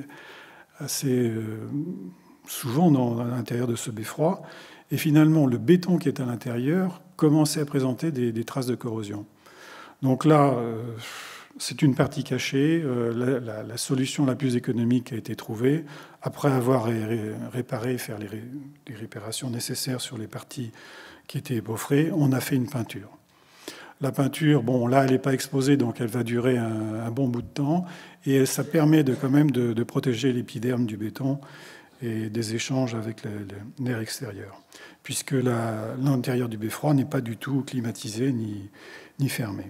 souvent à l'intérieur de ce beffroi. Et finalement, le béton qui est à l'intérieur commençait à présenter des traces de corrosion. Donc là, c'est une partie cachée. La solution la plus économique a été trouvée. Après avoir réparé, faire les réparations nécessaires sur les parties qui étaient épeauffrées, on a fait une peinture. La peinture, bon, là, elle n'est pas exposée, donc elle va durer un bon bout de temps. Et ça permet quand même de protéger l'épiderme du béton et des échanges avec l'air extérieur, puisque l'intérieur du beffroi n'est pas du tout climatisé ni fermé.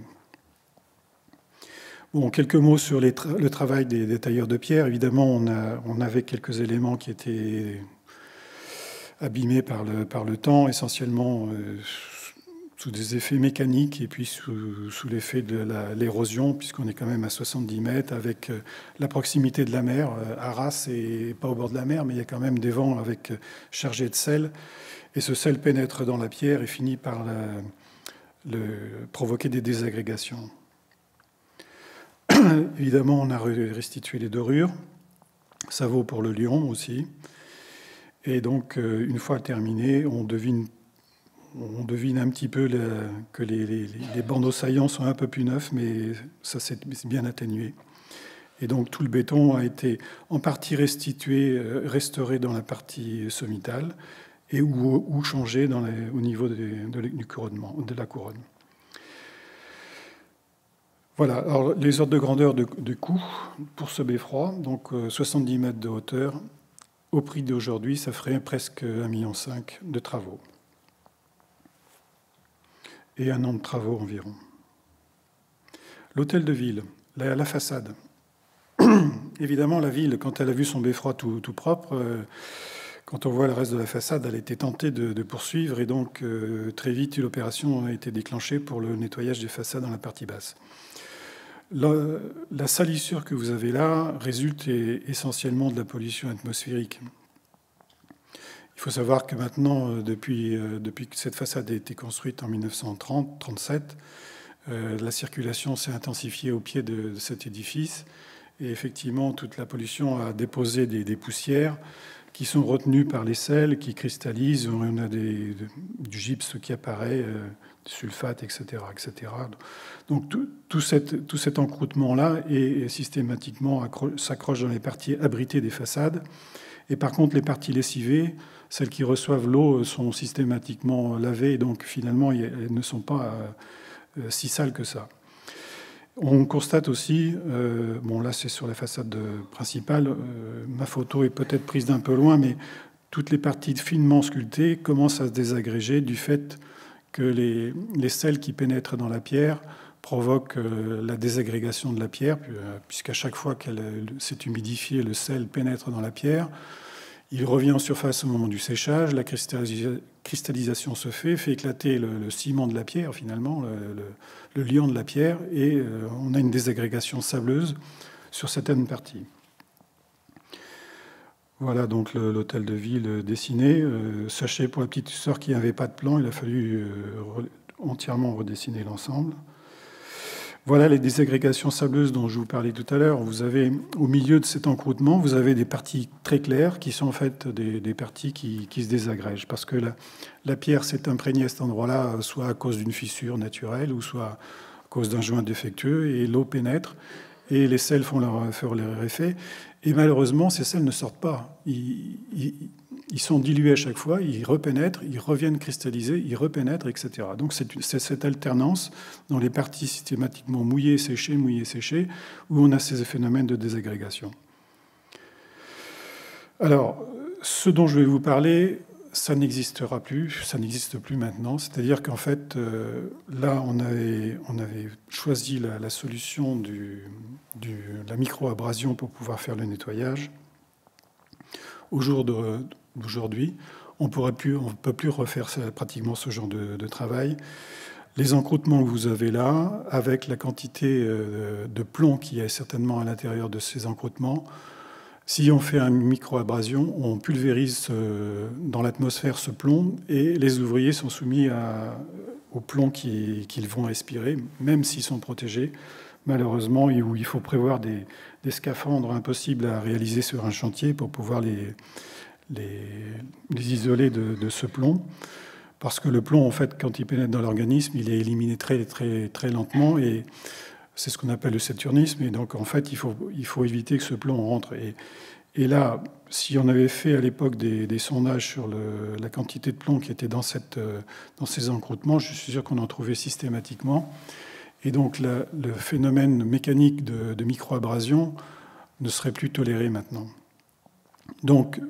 Bon, quelques mots sur le travail des tailleurs de pierre. Évidemment, on avait quelques éléments qui étaient abîmés par le temps, essentiellement sous des effets mécaniques et puis sous l'effet de l'érosion, puisqu'on est quand même à 70 mètres, avec la proximité de la mer. Arras n'est pas au bord de la mer, mais il y a quand même des vents chargés de sel. Et ce sel pénètre dans la pierre et finit par provoquer des désagrégations. Évidemment, on a restitué les dorures. Ça vaut pour le lion aussi. Et donc, une fois terminé, on devine un petit peu que les bandeaux saillants sont un peu plus neufs, mais ça s'est bien atténué. Et donc, tout le béton a été en partie restauré dans la partie sommitale et ou changé au niveau du couronnement, de la couronne. Voilà, alors les ordres de grandeur de coût pour ce beffroi, donc 70 mètres de hauteur, au prix d'aujourd'hui, ça ferait presque 1,5 million de travaux. Et 1 an de travaux environ. L'hôtel de ville, la façade. Évidemment, la ville, quand elle a vu son beffroi tout propre, quand on voit le reste de la façade, elle était tentée de poursuivre, et donc très vite, l'opération a été déclenchée pour le nettoyage des façades dans la partie basse. La salissure que vous avez là résulte essentiellement de la pollution atmosphérique. Il faut savoir que maintenant, depuis que cette façade a été construite en 1930-37, la circulation s'est intensifiée au pied de cet édifice. Et effectivement, toute la pollution a déposé des poussières qui sont retenues par les sels, qui cristallisent. On a du gypse qui apparaît, du sulfate, etc., etc. Donc tout cet encroûtement-là est systématiquement s'accroche dans les parties abritées des façades. Et par contre, les parties lessivées, celles qui reçoivent l'eau, sont systématiquement lavées. Et donc finalement, elles ne sont pas si sales que ça. On constate aussi, bon là c'est sur la façade principale, ma photo est peut-être prise d'un peu loin, mais toutes les parties finement sculptées commencent à se désagréger du fait que les sels qui pénètrent dans la pierre provoquent la désagrégation de la pierre, puisqu'à chaque fois qu'elle s'est humidifiée, le sel pénètre dans la pierre. Il revient en surface au moment du séchage, la cristallisation se fait éclater le ciment de la pierre, finalement, le liant de la pierre, et on a une désagrégation sableuse sur certaines parties. Voilà donc l'hôtel de ville dessiné. Sachez, pour la petite sœur qui n'avait pas de plan, il a fallu entièrement redessiner l'ensemble. Voilà les désagrégations sableuses dont je vous parlais tout à l'heure. Vous avez, au milieu de cet encroûtement, vous avez des parties très claires qui sont en fait des parties qui se désagrègent, parce que la pierre s'est imprégnée à cet endroit-là, soit à cause d'une fissure naturelle, ou soit à cause d'un joint défectueux, et l'eau pénètre, et les sels font leur effet. Et malheureusement, ces sels ne sortent pas. Ils sont dilués à chaque fois, ils repénètrent, ils reviennent cristalliser, ils repénètrent, etc. Donc c'est cette alternance dans les parties systématiquement mouillées, séchées, où on a ces phénomènes de désagrégation. Alors, ce dont je vais vous parler, ça n'existera plus, ça n'existe plus maintenant. C'est-à-dire qu'en fait, là, on avait choisi la solution de la micro-abrasion pour pouvoir faire le nettoyage. au jour d'aujourd'hui. On ne peut plus refaire pratiquement ce genre de travail. Les encroûtements que vous avez là, avec la quantité de plomb qui est certainement à l'intérieur de ces encroûtements, si on fait une micro-abrasion, on pulvérise dans l'atmosphère ce plomb et les ouvriers sont soumis au plomb qu'ils vont respirer, même s'ils sont protégés. Malheureusement, où il faut prévoir des scaphandres impossibles à réaliser sur un chantier pour pouvoir les isoler de ce plomb. Parce que le plomb, en fait, quand il pénètre dans l'organisme, il est éliminé très, très, très lentement et c'est ce qu'on appelle le saturnisme. Et donc, en fait, il faut éviter que ce plomb rentre. Et là, si on avait fait à l'époque des sondages sur la quantité de plomb qui était dans ces encroûtements, je suis sûr qu'on en trouvait systématiquement. Et donc, le phénomène mécanique de microabrasion ne serait plus toléré maintenant. Donc,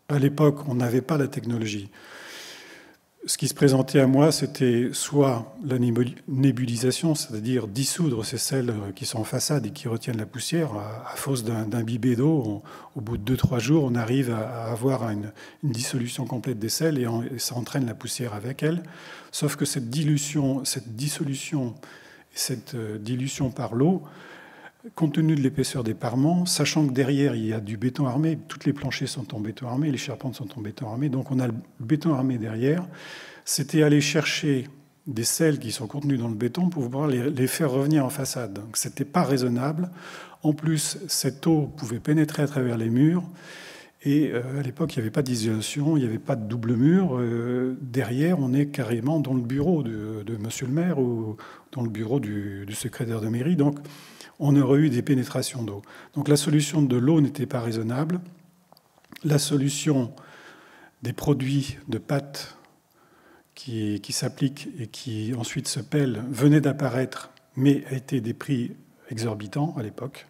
à l'époque, on n'avait pas la technologie. Ce qui se présentait à moi, c'était soit la nébulisation, c'est-à-dire dissoudre ces sels qui sont en façade et qui retiennent la poussière. À force d'imbiber d'eau, au bout de 2-3 jours, on arrive à avoir une dissolution complète des sels et ça entraîne la poussière avec elle. Sauf que cette dissolution par l'eau, compte tenu de l'épaisseur des parements, sachant que derrière, il y a du béton armé, toutes les planchers sont en béton armé, les charpentes sont en béton armé, donc on a le béton armé derrière, c'était aller chercher des sels qui sont contenus dans le béton pour pouvoir les faire revenir en façade. Donc ce n'était pas raisonnable. En plus, cette eau pouvait pénétrer à travers les murs, et à l'époque, il n'y avait pas d'isolation, il n'y avait pas de double mur. Derrière, on est carrément dans le bureau de monsieur le maire ou dans le bureau du secrétaire de mairie. Donc, on aurait eu des pénétrations d'eau. Donc la solution de l'eau n'était pas raisonnable. La solution des produits de pâte qui s'appliquent et qui ensuite se pèlent venait d'apparaître, mais a été des prix exorbitants à l'époque.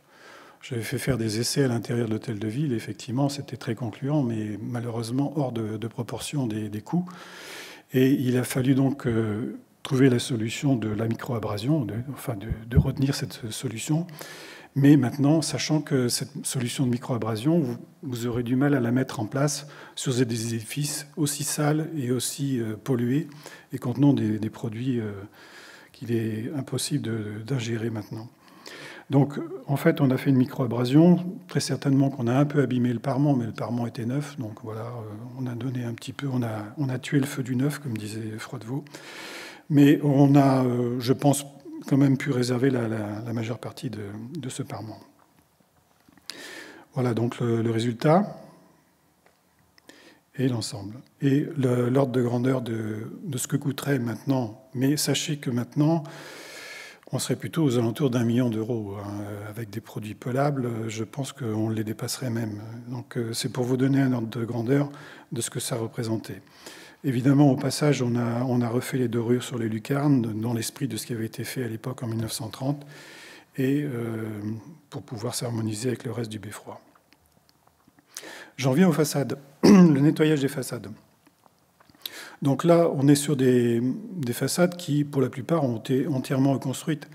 J'avais fait faire des essais à l'intérieur de l'hôtel de ville. Effectivement, c'était très concluant, mais malheureusement hors de proportion des coûts. Et il a fallu donc trouver la solution de la microabrasion, de retenir cette solution. Mais maintenant, sachant que cette solution de microabrasion, vous aurez du mal à la mettre en place sur des édifices aussi sales et aussi pollués et contenant des produits qu'il est impossible d'ingérer maintenant. Donc, en fait, on a fait une microabrasion. Très certainement qu'on a un peu abîmé le parement, mais le parement était neuf. Donc voilà, on a donné un petit peu, on a tué le feu du neuf, comme disait Froidevaux. Mais on a, je pense, quand même pu réserver la majeure partie de ce parement. Voilà donc le résultat et l'ensemble. Et l'ordre de grandeur de ce que coûterait maintenant. Mais sachez que maintenant, on serait plutôt aux alentours d'1 million d'euros. Avec des produits pelables, je pense qu'on les dépasserait même. Donc c'est pour vous donner un ordre de grandeur de ce que ça représentait. Évidemment, au passage, on a refait les dorures sur les lucarnes dans l'esprit de ce qui avait été fait à l'époque en 1930 et pour pouvoir s'harmoniser avec le reste du beffroi. J'en viens aux façades, le nettoyage des façades. Donc là, on est sur des façades qui, pour la plupart, ont été entièrement reconstruites.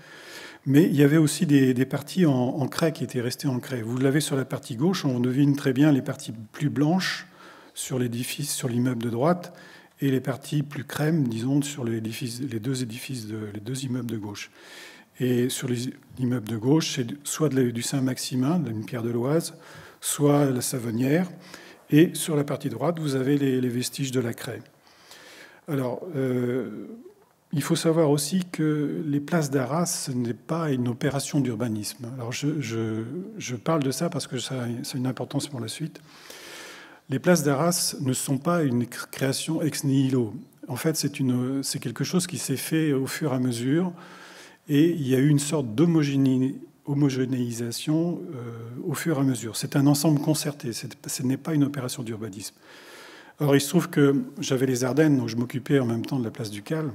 Mais il y avait aussi des parties en craie qui étaient restées en craie. Vous l'avez sur la partie gauche, on devine très bien les parties plus blanches sur l'édifice, sur l'immeuble de droite, et les parties plus crème, disons, sur les deux immeubles de gauche. Et sur l'immeuble de gauche, c'est soit du Saint-Maximin, d'une pierre de l'Oise, soit la Savonnière. Et sur la partie droite, vous avez les vestiges de la craie. Alors, il faut savoir aussi que les places d'Arras, ce n'est pas une opération d'urbanisme. Alors, je parle de ça parce que ça a une importance pour la suite. Les places d'Arras ne sont pas une création ex nihilo. En fait, c'est quelque chose qui s'est fait au fur et à mesure, et il y a eu une sorte d'homogénéisation au fur et à mesure. C'est un ensemble concerté, ce n'est pas une opération d'urbanisme. Alors, il se trouve que j'avais les Ardennes, donc je m'occupais en même temps de la place du Cal.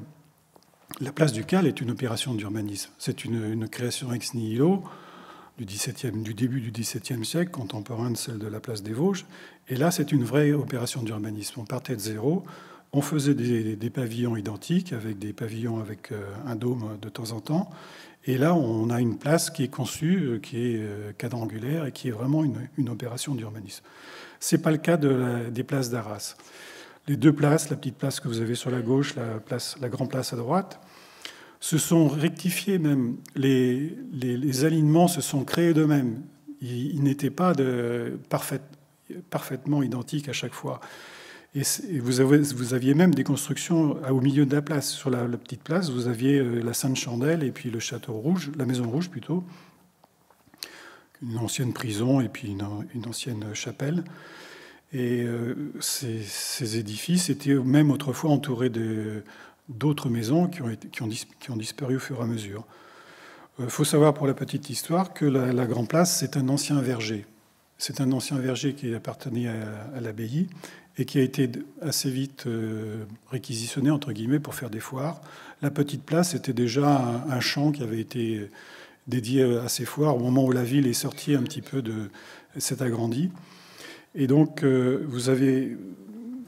La place du Cal est une opération d'urbanisme. C'est une création ex nihilo du début du XVIIe siècle, contemporain de celle de la place des Vosges. Et là, c'est une vraie opération d'urbanisme. On partait de zéro, on faisait des pavillons identiques, avec des pavillons avec un dôme de temps en temps. Et là, on a une place qui est conçue, qui est quadrangulaire et qui est vraiment une opération d'urbanisme. Ce n'est pas le cas des places d'Arras. Les deux places, la petite place que vous avez sur la gauche, la grande place à droite, se sont rectifiés même. Les alignements se sont créés d'eux-mêmes. Ils n'étaient pas parfaitement identiques à chaque fois. Et vous aviez même des constructions au milieu de la place. Sur la petite place, vous aviez la Sainte-Chandelle et puis le Château Rouge, la Maison Rouge plutôt, une ancienne prison et puis une ancienne chapelle. Et ces édifices étaient même autrefois entourés d'autres maisons qui ont disparu au fur et à mesure. Il faut savoir pour la petite histoire que la Grande Place, c'est un ancien verger. C'est un ancien verger qui appartenait à l'abbaye et qui a été assez vite réquisitionné, entre guillemets, pour faire des foires. La petite place était déjà un champ qui avait été dédié à ces foires au moment où la ville est sortie un petit peu s'est agrandie. Et donc, vous avez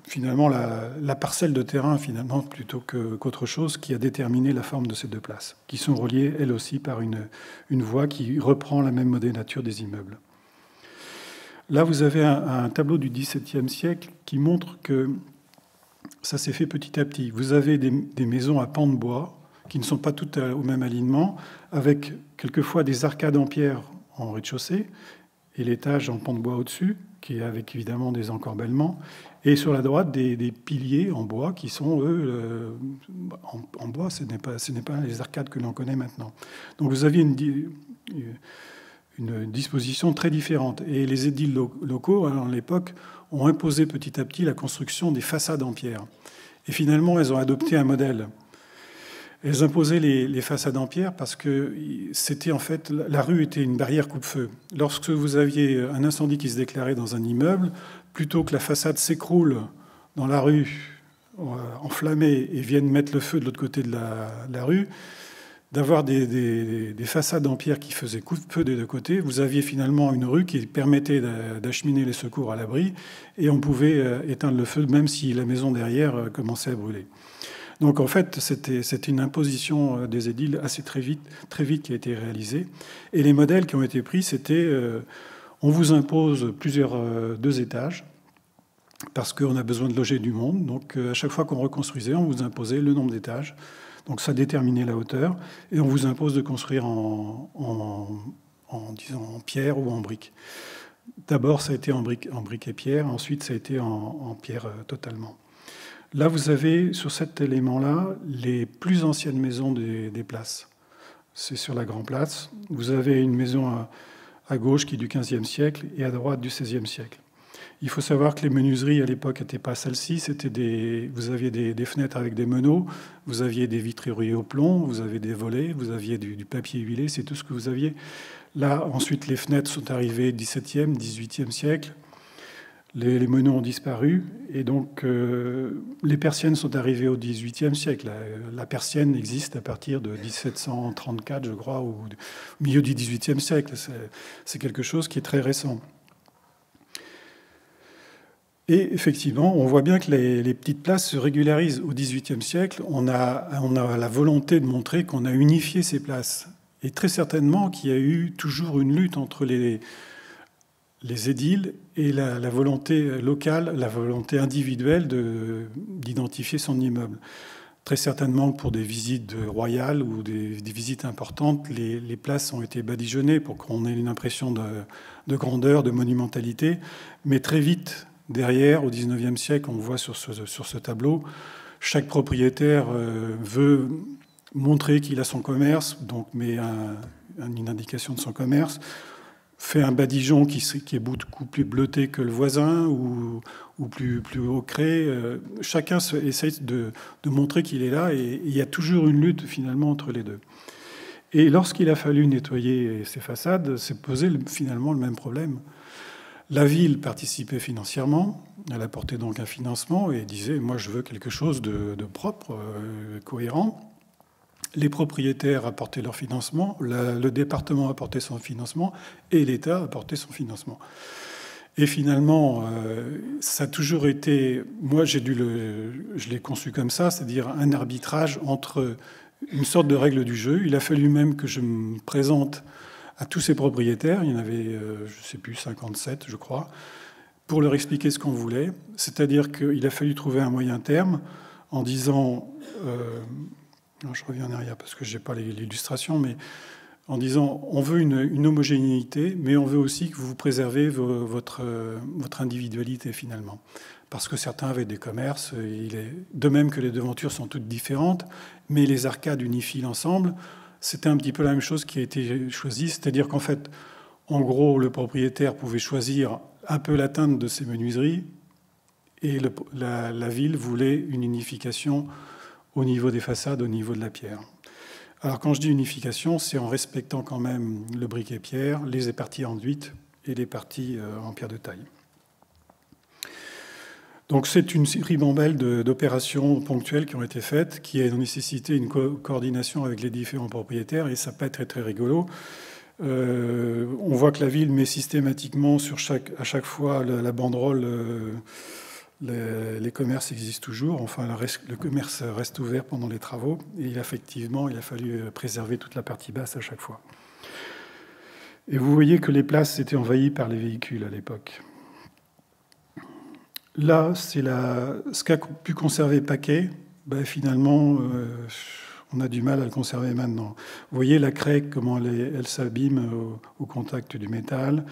finalement la parcelle de terrain, finalement, plutôt qu'autre chose, qui a déterminé la forme de ces deux places, qui sont reliées, elles aussi, par une voie qui reprend la même modénature des immeubles. Là, vous avez un tableau du XVIIe siècle qui montre que ça s'est fait petit à petit. Vous avez des maisons à pans de bois qui ne sont pas toutes au même alignement, avec quelquefois des arcades en pierre en rez-de-chaussée et l'étage en pans de bois au-dessus, qui est avec évidemment des encorbellements, et sur la droite des piliers en bois qui sont, eux, en bois, ce n'est pas les arcades que l'on connaît maintenant. Donc vous aviez une disposition très différente. Et les édiles locaux, à l'époque, ont imposé petit à petit la construction des façades en pierre. Et finalement, elles ont adopté un modèle. Elles imposaient les façades en pierre parce que c'était en fait, la rue était une barrière coupe-feu. Lorsque vous aviez un incendie qui se déclarait dans un immeuble, plutôt que la façade s'écroule dans la rue, enflammée, et vienne mettre le feu de l'autre côté de la rue, d'avoir des façades en pierre qui faisaient coupe-feu des deux côtés, vous aviez finalement une rue qui permettait d'acheminer les secours à l'abri, et on pouvait éteindre le feu même si la maison derrière commençait à brûler. Donc en fait, c'était une imposition des édiles assez très vite qui a été réalisée. Et les modèles qui ont été pris, c'était on vous impose 2 étages parce qu'on a besoin de loger du monde. Donc à chaque fois qu'on reconstruisait, on vous imposait le nombre d'étages. Donc ça déterminait la hauteur. Et on vous impose de construire en pierre ou en brique. D'abord, ça a été en brique et pierre. Ensuite, ça a été en pierre totalement. Là, vous avez, sur cet élément-là, les plus anciennes maisons des places. C'est sur la Grande Place. Vous avez une maison à gauche qui est du XVe siècle et à droite du XVIe siècle. Il faut savoir que les menuiseries, à l'époque, n'étaient pas celles-ci. Vous aviez des fenêtres avec des meneaux, vous aviez des vitrilleries au plomb, vous avez des volets, vous aviez du papier huilé, c'est tout ce que vous aviez. Là, ensuite, les fenêtres sont arrivées au XVIIe, XVIIIe siècle. Les meneaux ont disparu et donc les persiennes sont arrivées au XVIIIe siècle. La persienne existe à partir de 1734, je crois, au milieu du XVIIIe siècle. C'est quelque chose qui est très récent. Et effectivement, on voit bien que les petites places se régularisent. Au XVIIIe siècle, on a la volonté de montrer qu'on a unifié ces places. Et très certainement qu'il y a eu toujours une lutte entre les édiles et la volonté locale, la volonté individuelle d'identifier son immeuble. Très certainement pour des visites royales ou des visites importantes, les places ont été badigeonnées pour qu'on ait une impression de grandeur, de monumentalité. Mais très vite, derrière, au XIXe siècle, on voit sur ce tableau, chaque propriétaire veut montrer qu'il a son commerce, donc met une indication de son commerce, fait un badigeon qui est beaucoup plus bleuté que le voisin ou plus haut cré. Chacun essaye de montrer qu'il est là et il y a toujours une lutte finalement entre les deux. Et lorsqu'il a fallu nettoyer ces façades, s'est posé finalement le même problème. La ville participait financièrement, elle apportait donc un financement et disait « moi je veux quelque chose de propre, cohérent ». Les propriétaires apportaient leur financement, le département apportait son financement et l'État apportait son financement. Et finalement, ça a toujours été... Moi, je l'ai conçu comme ça, c'est-à-dire un arbitrage entre une sorte de règle du jeu. Il a fallu même que je me présente à tous ces propriétaires. Il y en avait, je ne sais plus, 57, je crois, pour leur expliquer ce qu'on voulait. C'est-à-dire qu'il a fallu trouver un moyen terme en disant... non, je reviens en arrière parce que je n'ai pas l'illustration, mais en disant on veut une homogénéité, mais on veut aussi que vous préservez votre individualité finalement. Parce que certains avaient des commerces, de même que les devantures sont toutes différentes, mais les arcades unifient l'ensemble. C'était un petit peu la même chose qui a été choisie, c'est-à-dire qu'en fait, en gros, le propriétaire pouvait choisir un peu la teinte de ses menuiseries, et la ville voulait une unification au niveau des façades, au niveau de la pierre. Alors quand je dis unification, c'est en respectant quand même le briquet pierre, les parties enduites et les parties en pierre de taille. Donc c'est une ribambelle d'opérations ponctuelles qui ont été faites, qui ont nécessité une coordination avec les différents propriétaires, et ça peut être très, très rigolo. On voit que la ville met systématiquement à chaque fois la banderole, les commerces existent toujours, enfin le commerce reste ouvert pendant les travaux, et effectivement il a fallu préserver toute la partie basse à chaque fois. Et vous voyez que les places étaient envahies par les véhicules à l'époque. Là, c'est ce qu'a pu conserver Paquet. Ben, finalement, on a du mal à le conserver maintenant. Vous voyez la craie, comment elle s'abîme au contact du métal,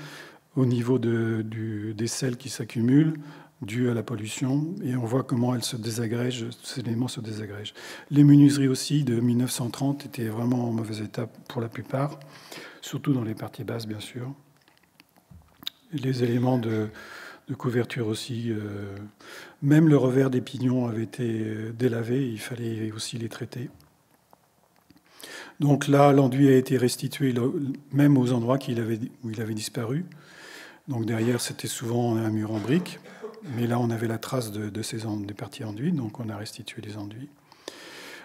au niveau des sels qui s'accumulent, dû à la pollution, et on voit comment elle se désagrège, ces éléments se désagrègent. Les menuiseries aussi, de 1930, étaient vraiment en mauvais état pour la plupart, surtout dans les parties basses, bien sûr. Les éléments de couverture aussi. Même le revers des pignons avait été délavé, il fallait aussi les traiter. Donc là, l'enduit a été restitué même aux endroits où il avait disparu. Donc derrière, c'était souvent un mur en briques, mais là, on avait la trace des parties enduites, donc on a restitué les enduits.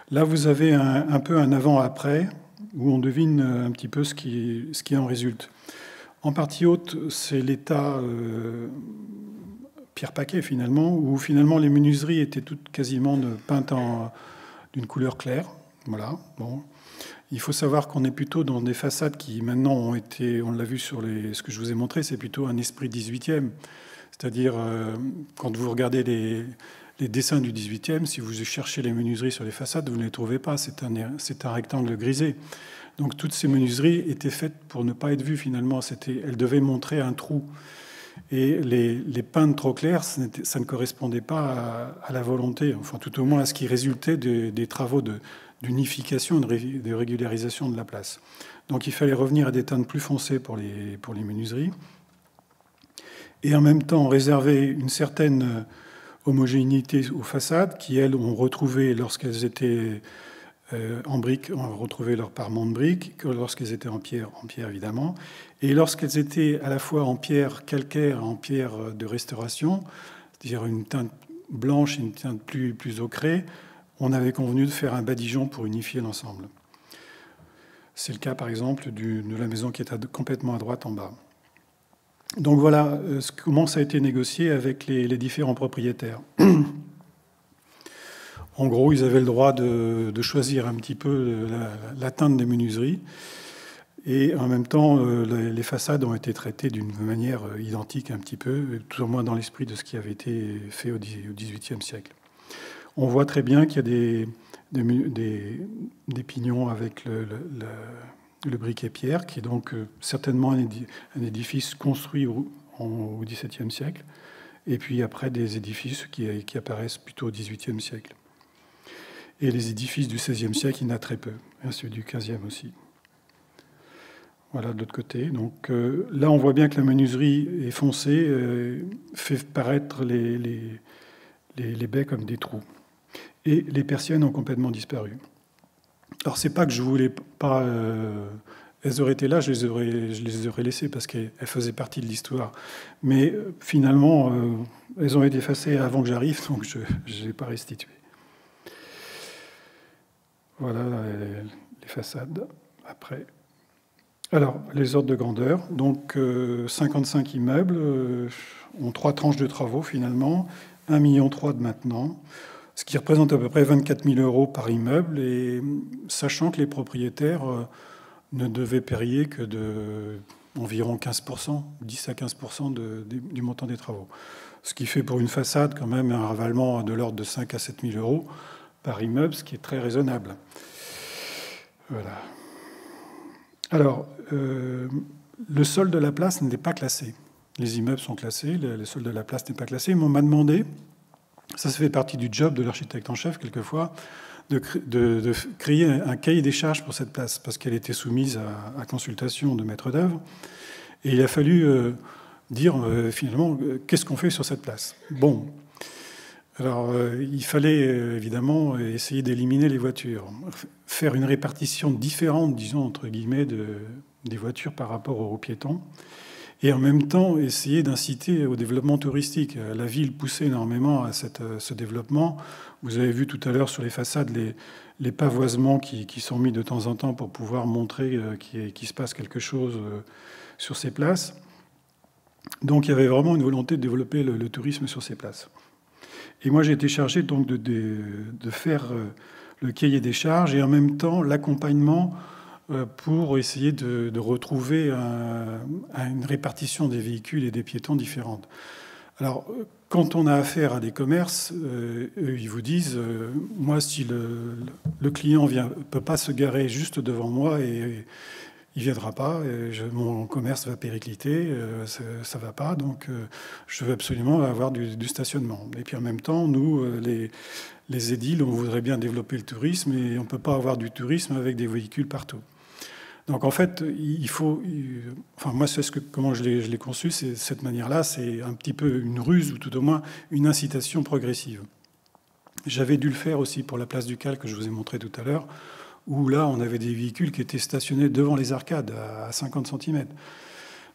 Là, vous avez un peu un avant-après, où on devine un petit peu ce qui en résulte. En partie haute, c'est l'état Pierre Paquet, finalement, où finalement les menuiseries étaient toutes quasiment peintes d'une couleur claire. Voilà. Bon. Il faut savoir qu'on est plutôt dans des façades qui maintenant ont été, on l'a vu sur ce que je vous ai montré, c'est plutôt un esprit 18e. C'est-à-dire, quand vous regardez les dessins du 18e, si vous cherchez les menuiseries sur les façades, vous ne les trouvez pas. C'est un rectangle grisé. Donc toutes ces menuiseries étaient faites pour ne pas être vues finalement. Elles devaient montrer un trou. Et les peintes trop claires, ça ne correspondait pas à la volonté, enfin tout au moins à ce qui résultait des travaux d'unification, de régularisation de la place. Donc il fallait revenir à des teintes plus foncées pour les menuiseries. Et en même temps réserver une certaine homogénéité aux façades qui, elles, ont retrouvé, lorsqu'elles étaient en briques, ont retrouvé leur parement de briques, que lorsqu'elles étaient en pierre évidemment. Et lorsqu'elles étaient à la fois en pierre calcaire, en pierre de restauration, c'est-à-dire une teinte blanche et une teinte plus ocrée, on avait convenu de faire un badigeon pour unifier l'ensemble. C'est le cas, par exemple, de la maison qui est complètement à droite en bas. Donc voilà comment ça a été négocié avec les différents propriétaires. En gros, ils avaient le droit de choisir un petit peu la teinte des menuiseries. Et en même temps, les façades ont été traitées d'une manière identique un petit peu, tout au moins dans l'esprit de ce qui avait été fait au XVIIIe siècle. On voit très bien qu'il y a des pignons avec le briquet pierre, qui est donc certainement un édifice construit au XVIIe siècle, et puis après des édifices qui apparaissent plutôt au XVIIIe siècle. Et les édifices du XVIe siècle, il y en a très peu, et ceux du XVe aussi. Voilà, de l'autre côté. Donc là, on voit bien que la menuiserie est foncée, fait paraître les baies comme des trous. Et les persiennes ont complètement disparu. Alors, c'est pas que je voulais pas... elles auraient été là, je les aurais laissées parce qu'elles faisaient partie de l'histoire. Mais finalement, elles ont été effacées avant que j'arrive, donc je ne les ai pas restituées. Voilà les façades après. Alors, les ordres de grandeur. Donc, 55 immeubles ont 3 tranches de travaux finalement, 1,3 million de maintenant, ce qui représente à peu près 24 000 € par immeuble, et sachant que les propriétaires ne devaient payer que environ 15%, 10 à 15% du montant des travaux. Ce qui fait pour une façade quand même un ravalement de l'ordre de 5 à 7 000 euros par immeuble, ce qui est très raisonnable. Voilà. Alors, le sol de la place n'est pas classé. Les immeubles sont classés, le sol de la place n'est pas classé. Mais on m'a demandé, ça fait partie du job de l'architecte en chef quelquefois, de créer un cahier des charges pour cette place, parce qu'elle était soumise à consultation de maître d'œuvre. Et il a fallu dire finalement qu'est-ce qu'on fait sur cette place. Bon, alors il fallait évidemment essayer d'éliminer les voitures, faire une répartition différente, disons entre guillemets, des voitures par rapport aux piétons, et en même temps essayer d'inciter au développement touristique. La ville poussait énormément à ce développement. Vous avez vu tout à l'heure sur les façades les pavoisements qui sont mis de temps en temps pour pouvoir montrer qu'il se passe quelque chose sur ces places. Donc il y avait vraiment une volonté de développer le tourisme sur ces places. Et moi j'ai été chargé donc de faire le cahier des charges et en même temps l'accompagnement pour essayer de retrouver une répartition des véhicules et des piétons différente. Alors, quand on a affaire à des commerces, eux, ils vous disent moi, si le client ne peut pas se garer juste devant moi et il ne viendra pas, mon commerce va péricliter, ça ne va pas, donc je veux absolument avoir du stationnement. Et puis en même temps, nous, les édiles, on voudrait bien développer le tourisme et on ne peut pas avoir du tourisme avec des véhicules partout. Donc en fait, il faut... Enfin, moi, comment je l'ai conçu, c'est cette manière-là, c'est un petit peu une ruse ou tout au moins une incitation progressive. J'avais dû le faire aussi pour la place du Cal que je vous ai montré tout à l'heure, où là, on avait des véhicules qui étaient stationnés devant les arcades, à 50 cm.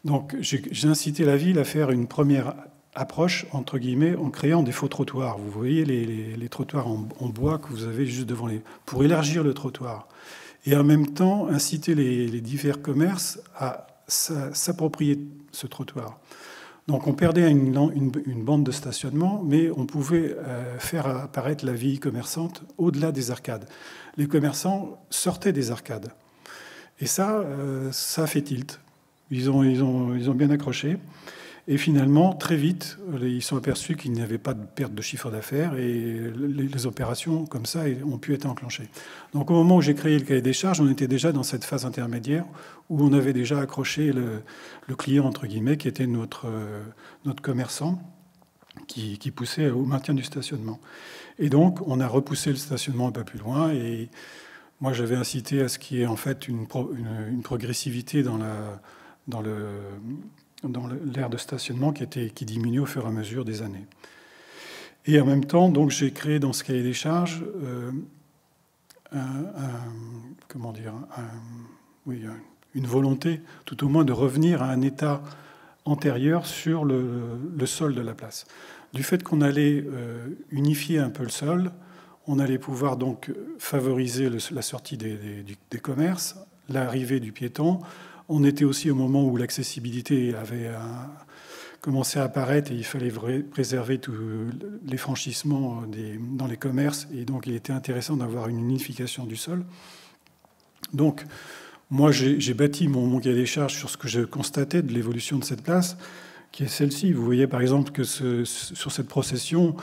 Donc j'ai incité la ville à faire une première approche, entre guillemets, en créant des faux trottoirs. Vous voyez les trottoirs en bois que vous avez juste devant pour élargir le trottoir. Et en même temps, inciter les divers commerces à s'approprier ce trottoir. Donc on perdait une bande de stationnement, mais on pouvait faire apparaître la vie commerçante au-delà des arcades. Les commerçants sortaient des arcades. Et ça a fait tilt. Ils ont bien accroché. Et finalement, très vite, ils sont aperçus qu'il n'y avait pas de perte de chiffre d'affaires et les opérations comme ça ont pu être enclenchées. Donc au moment où j'ai créé le cahier des charges, on était déjà dans cette phase intermédiaire où on avait déjà accroché le client, entre guillemets, qui était notre commerçant qui poussait au maintien du stationnement. Et donc, on a repoussé le stationnement un peu plus loin et moi, j'avais incité à ce qu'il y ait en fait une progressivité dans l'aire de stationnement qui diminue au fur et à mesure des années. Et en même temps, donc, j'ai créé dans ce cahier des charges une volonté, tout au moins, de revenir à un état antérieur sur le sol de la place. Du fait qu'on allait unifier un peu le sol, on allait pouvoir donc favoriser la sortie des commerces, l'arrivée du piéton. On était aussi au moment où l'accessibilité avait commencé à apparaître et il fallait préserver tous les franchissements dans les commerces. Et donc, il était intéressant d'avoir une unification du sol. Donc, moi, j'ai bâti mon cahier des charges sur ce que je constatais de l'évolution de cette place, qui est celle-ci. Vous voyez, par exemple, que sur cette procession,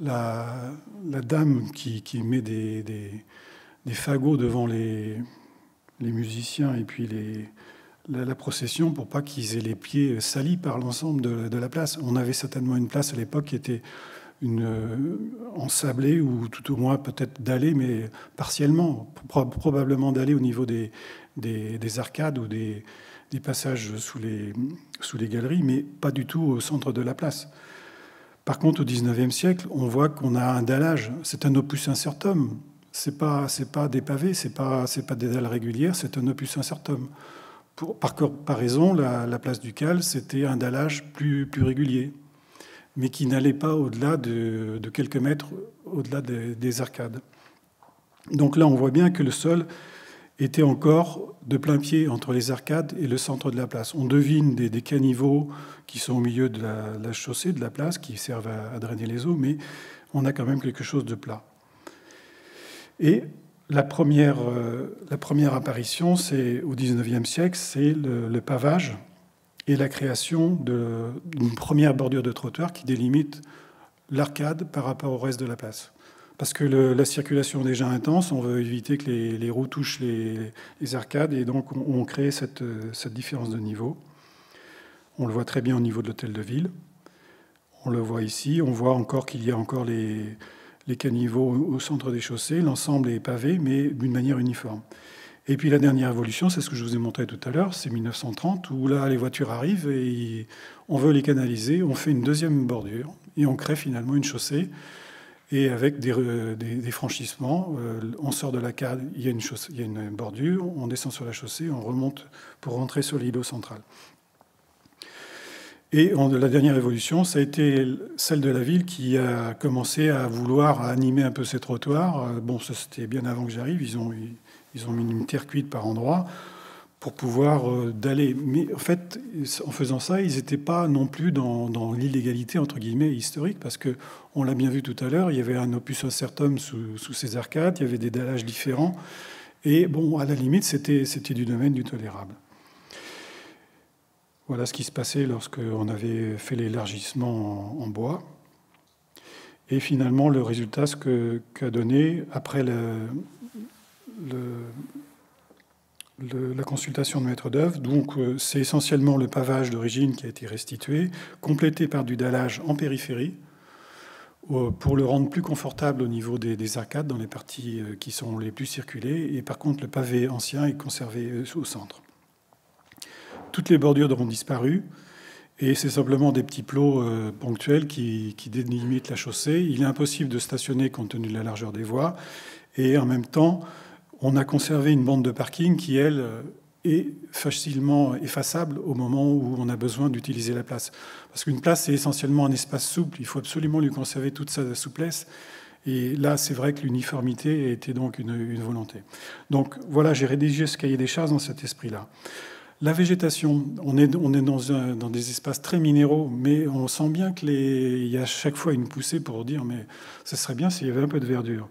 la dame qui met des fagots devant les musiciens et puis la procession pour pas qu'ils aient les pieds salis par l'ensemble de la place. On avait certainement une place à l'époque qui était ensablée ou tout au moins peut-être dallée, mais partiellement, probablement dallée au niveau des arcades ou des passages sous les galeries, mais pas du tout au centre de la place. Par contre, au XIXe siècle, on voit qu'on a un dallage. C'est un opus incertum. C'est pas des pavés, c'est pas des dalles régulières, c'est un opus incertum. Par comparaison, la place du Cal, c'était un dallage plus régulier, mais qui n'allait pas au-delà de quelques mètres, au-delà des arcades. Donc là, on voit bien que le sol était encore de plein pied entre les arcades et le centre de la place. On devine des caniveaux qui sont au milieu de la chaussée, de la place, qui servent à drainer les eaux, mais on a quand même quelque chose de plat. Et la première apparition, c'est au XIXe siècle, c'est le pavage et la création d'une première bordure de trottoir qui délimite l'arcade par rapport au reste de la place. Parce que la circulation est déjà intense, on veut éviter que les roues touchent les arcades, et donc on crée cette différence de niveau. On le voit très bien au niveau de l'hôtel de ville. On le voit ici, on voit encore qu'il y a encore les caniveaux au centre des chaussées. L'ensemble est pavé, mais d'une manière uniforme. Et puis la dernière évolution, c'est ce que je vous ai montré tout à l'heure, c'est 1930, où là, les voitures arrivent et on veut les canaliser, on fait une deuxième bordure, et on crée finalement une chaussée, et avec des franchissements. On sort de la cade, il y a une bordure, on descend sur la chaussée, on remonte pour rentrer sur l'îlot central. Et la dernière évolution, ça a été celle de la ville qui a commencé à vouloir animer un peu ces trottoirs. Bon, ça c'était bien avant que j'arrive, ils ont mis une terre cuite par endroits pour pouvoir d'aller. Mais en fait, en faisant ça, ils n'étaient pas non plus dans l'illégalité, entre guillemets, historique, parce qu'on l'a bien vu tout à l'heure, il y avait un opus incertum sous ces arcades, il y avait des dallages différents, et bon, à la limite, c'était du domaine du tolérable. Voilà ce qui se passait lorsqu'on avait fait l'élargissement en bois. Et finalement, le résultat, ce qu'a donné, après la consultation de maître d'œuvre, donc c'est essentiellement le pavage d'origine qui a été restitué, complété par du dallage en périphérie, pour le rendre plus confortable au niveau des arcades dans les parties qui sont les plus circulées. Et par contre, le pavé ancien est conservé au centre. Toutes les bordures auront disparu, et c'est simplement des petits plots ponctuels qui délimitent la chaussée. Il est impossible de stationner compte tenu de la largeur des voies, et en même temps, on a conservé une bande de parking qui, elle, est facilement effaçable au moment où on a besoin d'utiliser la place. Parce qu'une place, c'est essentiellement un espace souple, il faut absolument lui conserver toute sa souplesse. Et là, c'est vrai que l'uniformité était donc une volonté. Donc voilà, j'ai rédigé ce cahier des charges dans cet esprit-là. La végétation, on est dans des espaces très minéraux, mais on sent bien qu'il y a à chaque fois une poussée pour dire mais ce serait bien s'il y avait un peu de verdure.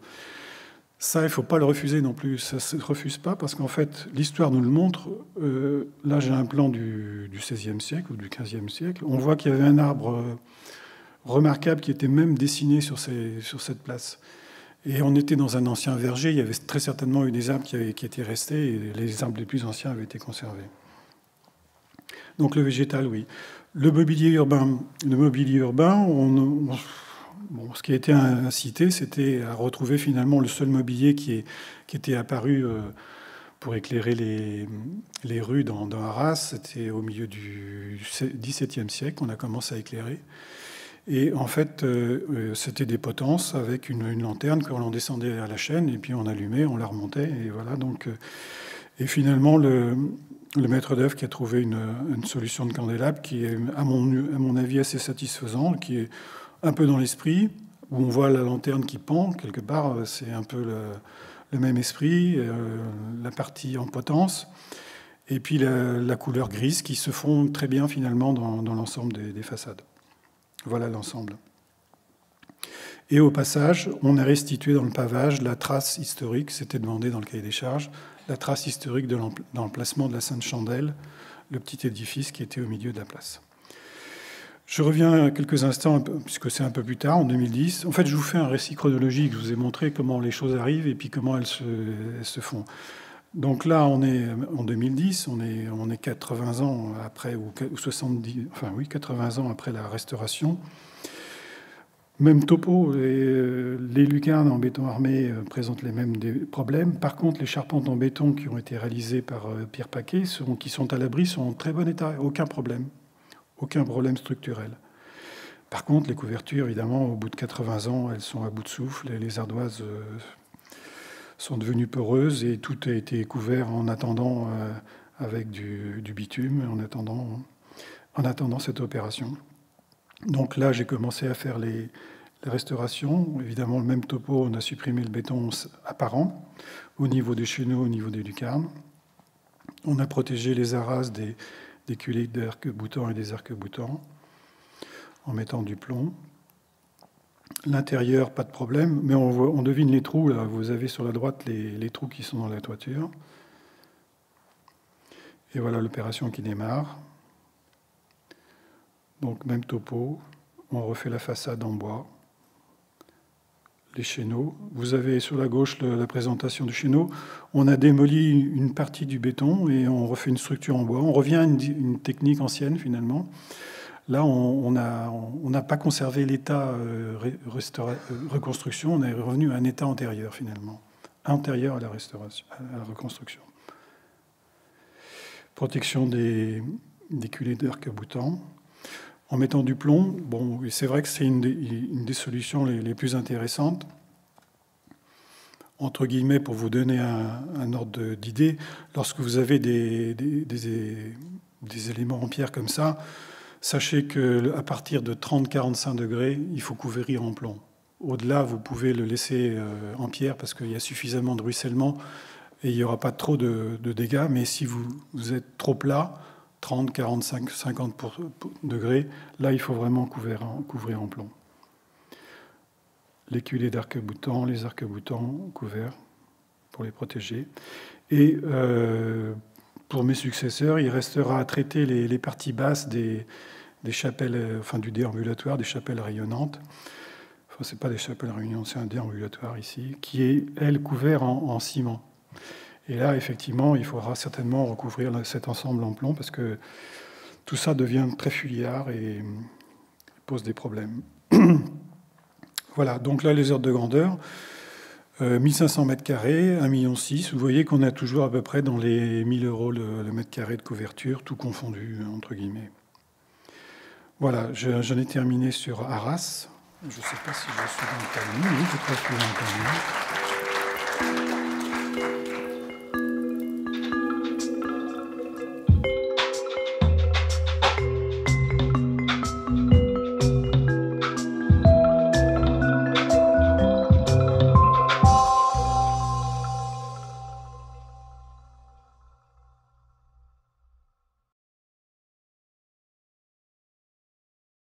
Ça, il ne faut pas le refuser non plus. Ça ne se refuse pas parce qu'en fait, l'histoire nous le montre. Là, j'ai un plan du XVIe siècle ou du XVe siècle. On voit qu'il y avait un arbre remarquable qui était même dessiné sur cette place. Et on était dans un ancien verger. Il y avait très certainement eu des arbres qui étaient restés et les arbres les plus anciens avaient été conservés. Donc le végétal, oui. Le mobilier urbain, ce qui a été incité, c'était à retrouver finalement le seul mobilier qui était apparu pour éclairer les rues dans Arras. C'était au milieu du XVIIe siècle qu'on a commencé à éclairer. Et en fait, c'était des potences avec une lanterne que l'on descendait à la chaîne et puis on allumait, on la remontait. Et voilà, donc, et finalement, le maître d'œuvre qui a trouvé une solution de candélabre qui est, à mon avis, assez satisfaisante, qui est un peu dans l'esprit, où on voit la lanterne qui pend, quelque part, c'est un peu le même esprit, la partie en potence, et puis la couleur grise qui se fond très bien finalement dans l'ensemble des façades. Voilà l'ensemble. Et au passage, on a restitué dans le pavage la trace historique, c'était demandé dans le cahier des charges, la trace historique de l'emplacement de la Sainte-Chandelle, le petit édifice qui était au milieu de la place. Je reviens quelques instants, puisque c'est un peu plus tard, en 2010. En fait, je vous fais un récit chronologique. Je vous ai montré comment les choses arrivent et puis comment elles se font. Donc là, on est en 2010, on est 80 ans après, ou 70, enfin oui, 80 ans après la restauration. Même topo, les lucarnes en béton armé présentent les mêmes problèmes. Par contre, les charpentes en béton qui ont été réalisées par Pierre Paquet, qui sont à l'abri, sont en très bon état, aucun problème structurel. Par contre, les couvertures, évidemment, au bout de 80 ans, elles sont à bout de souffle, et les ardoises sont devenues peureuses, et tout a été couvert en attendant avec du bitume, en attendant cette opération. Donc là, j'ai commencé à faire les restaurations. Évidemment, le même topo, on a supprimé le béton apparent au niveau des chéneaux, au niveau des lucarnes. On a protégé les arrases des culées d'arc-boutants et des arcs-boutants en mettant du plomb. L'intérieur, pas de problème, mais on devine les trous. Là, vous avez sur la droite les trous qui sont dans la toiture. Et voilà l'opération qui démarre. Donc même topo, on refait la façade en bois. Les chéneaux. Vous avez sur la gauche la présentation du chéneau. On a démoli une partie du béton et on refait une structure en bois. On revient à une technique ancienne finalement. Là, on n'a pas conservé l'état reconstruction, on est revenu à un état antérieur finalement, antérieur à la restauration, à la reconstruction. Protection des culées d'arc-boutant. En mettant du plomb, bon, c'est vrai que c'est une des solutions les plus intéressantes. Entre guillemets, pour vous donner un ordre d'idée, lorsque vous avez des éléments en pierre comme ça, sachez qu'à partir de 30-45 degrés, il faut couvrir en plomb. Au-delà, vous pouvez le laisser en pierre parce qu'il y a suffisamment de ruissellement et il n'y aura pas trop de dégâts. Mais si vous êtes trop plat, 30, 45, 50 degrés, là, il faut vraiment couvrir en plomb. Les culées d'arc-boutant, les arcs-boutants couverts pour les protéger. Et pour mes successeurs, il restera à traiter les parties basses des chapelles, enfin du déambulatoire, des chapelles rayonnantes. Enfin, ce n'est pas des chapelles rayonnantes, c'est un déambulatoire ici, qui est, elle, couvert en ciment. Et là, effectivement, il faudra certainement recouvrir cet ensemble en plomb parce que tout ça devient très fuyard et pose des problèmes. Voilà, donc là, les ordres de grandeur, 1500 mètres carrés, 1,6 million. Vous voyez qu'on a toujours à peu près dans les 1000 € le mètre carré de couverture, tout confondu, entre guillemets. Voilà, j'en ai terminé sur Arras. Je ne sais pas si je suis dans le timing. Oui, je crois que je suis dans le timing.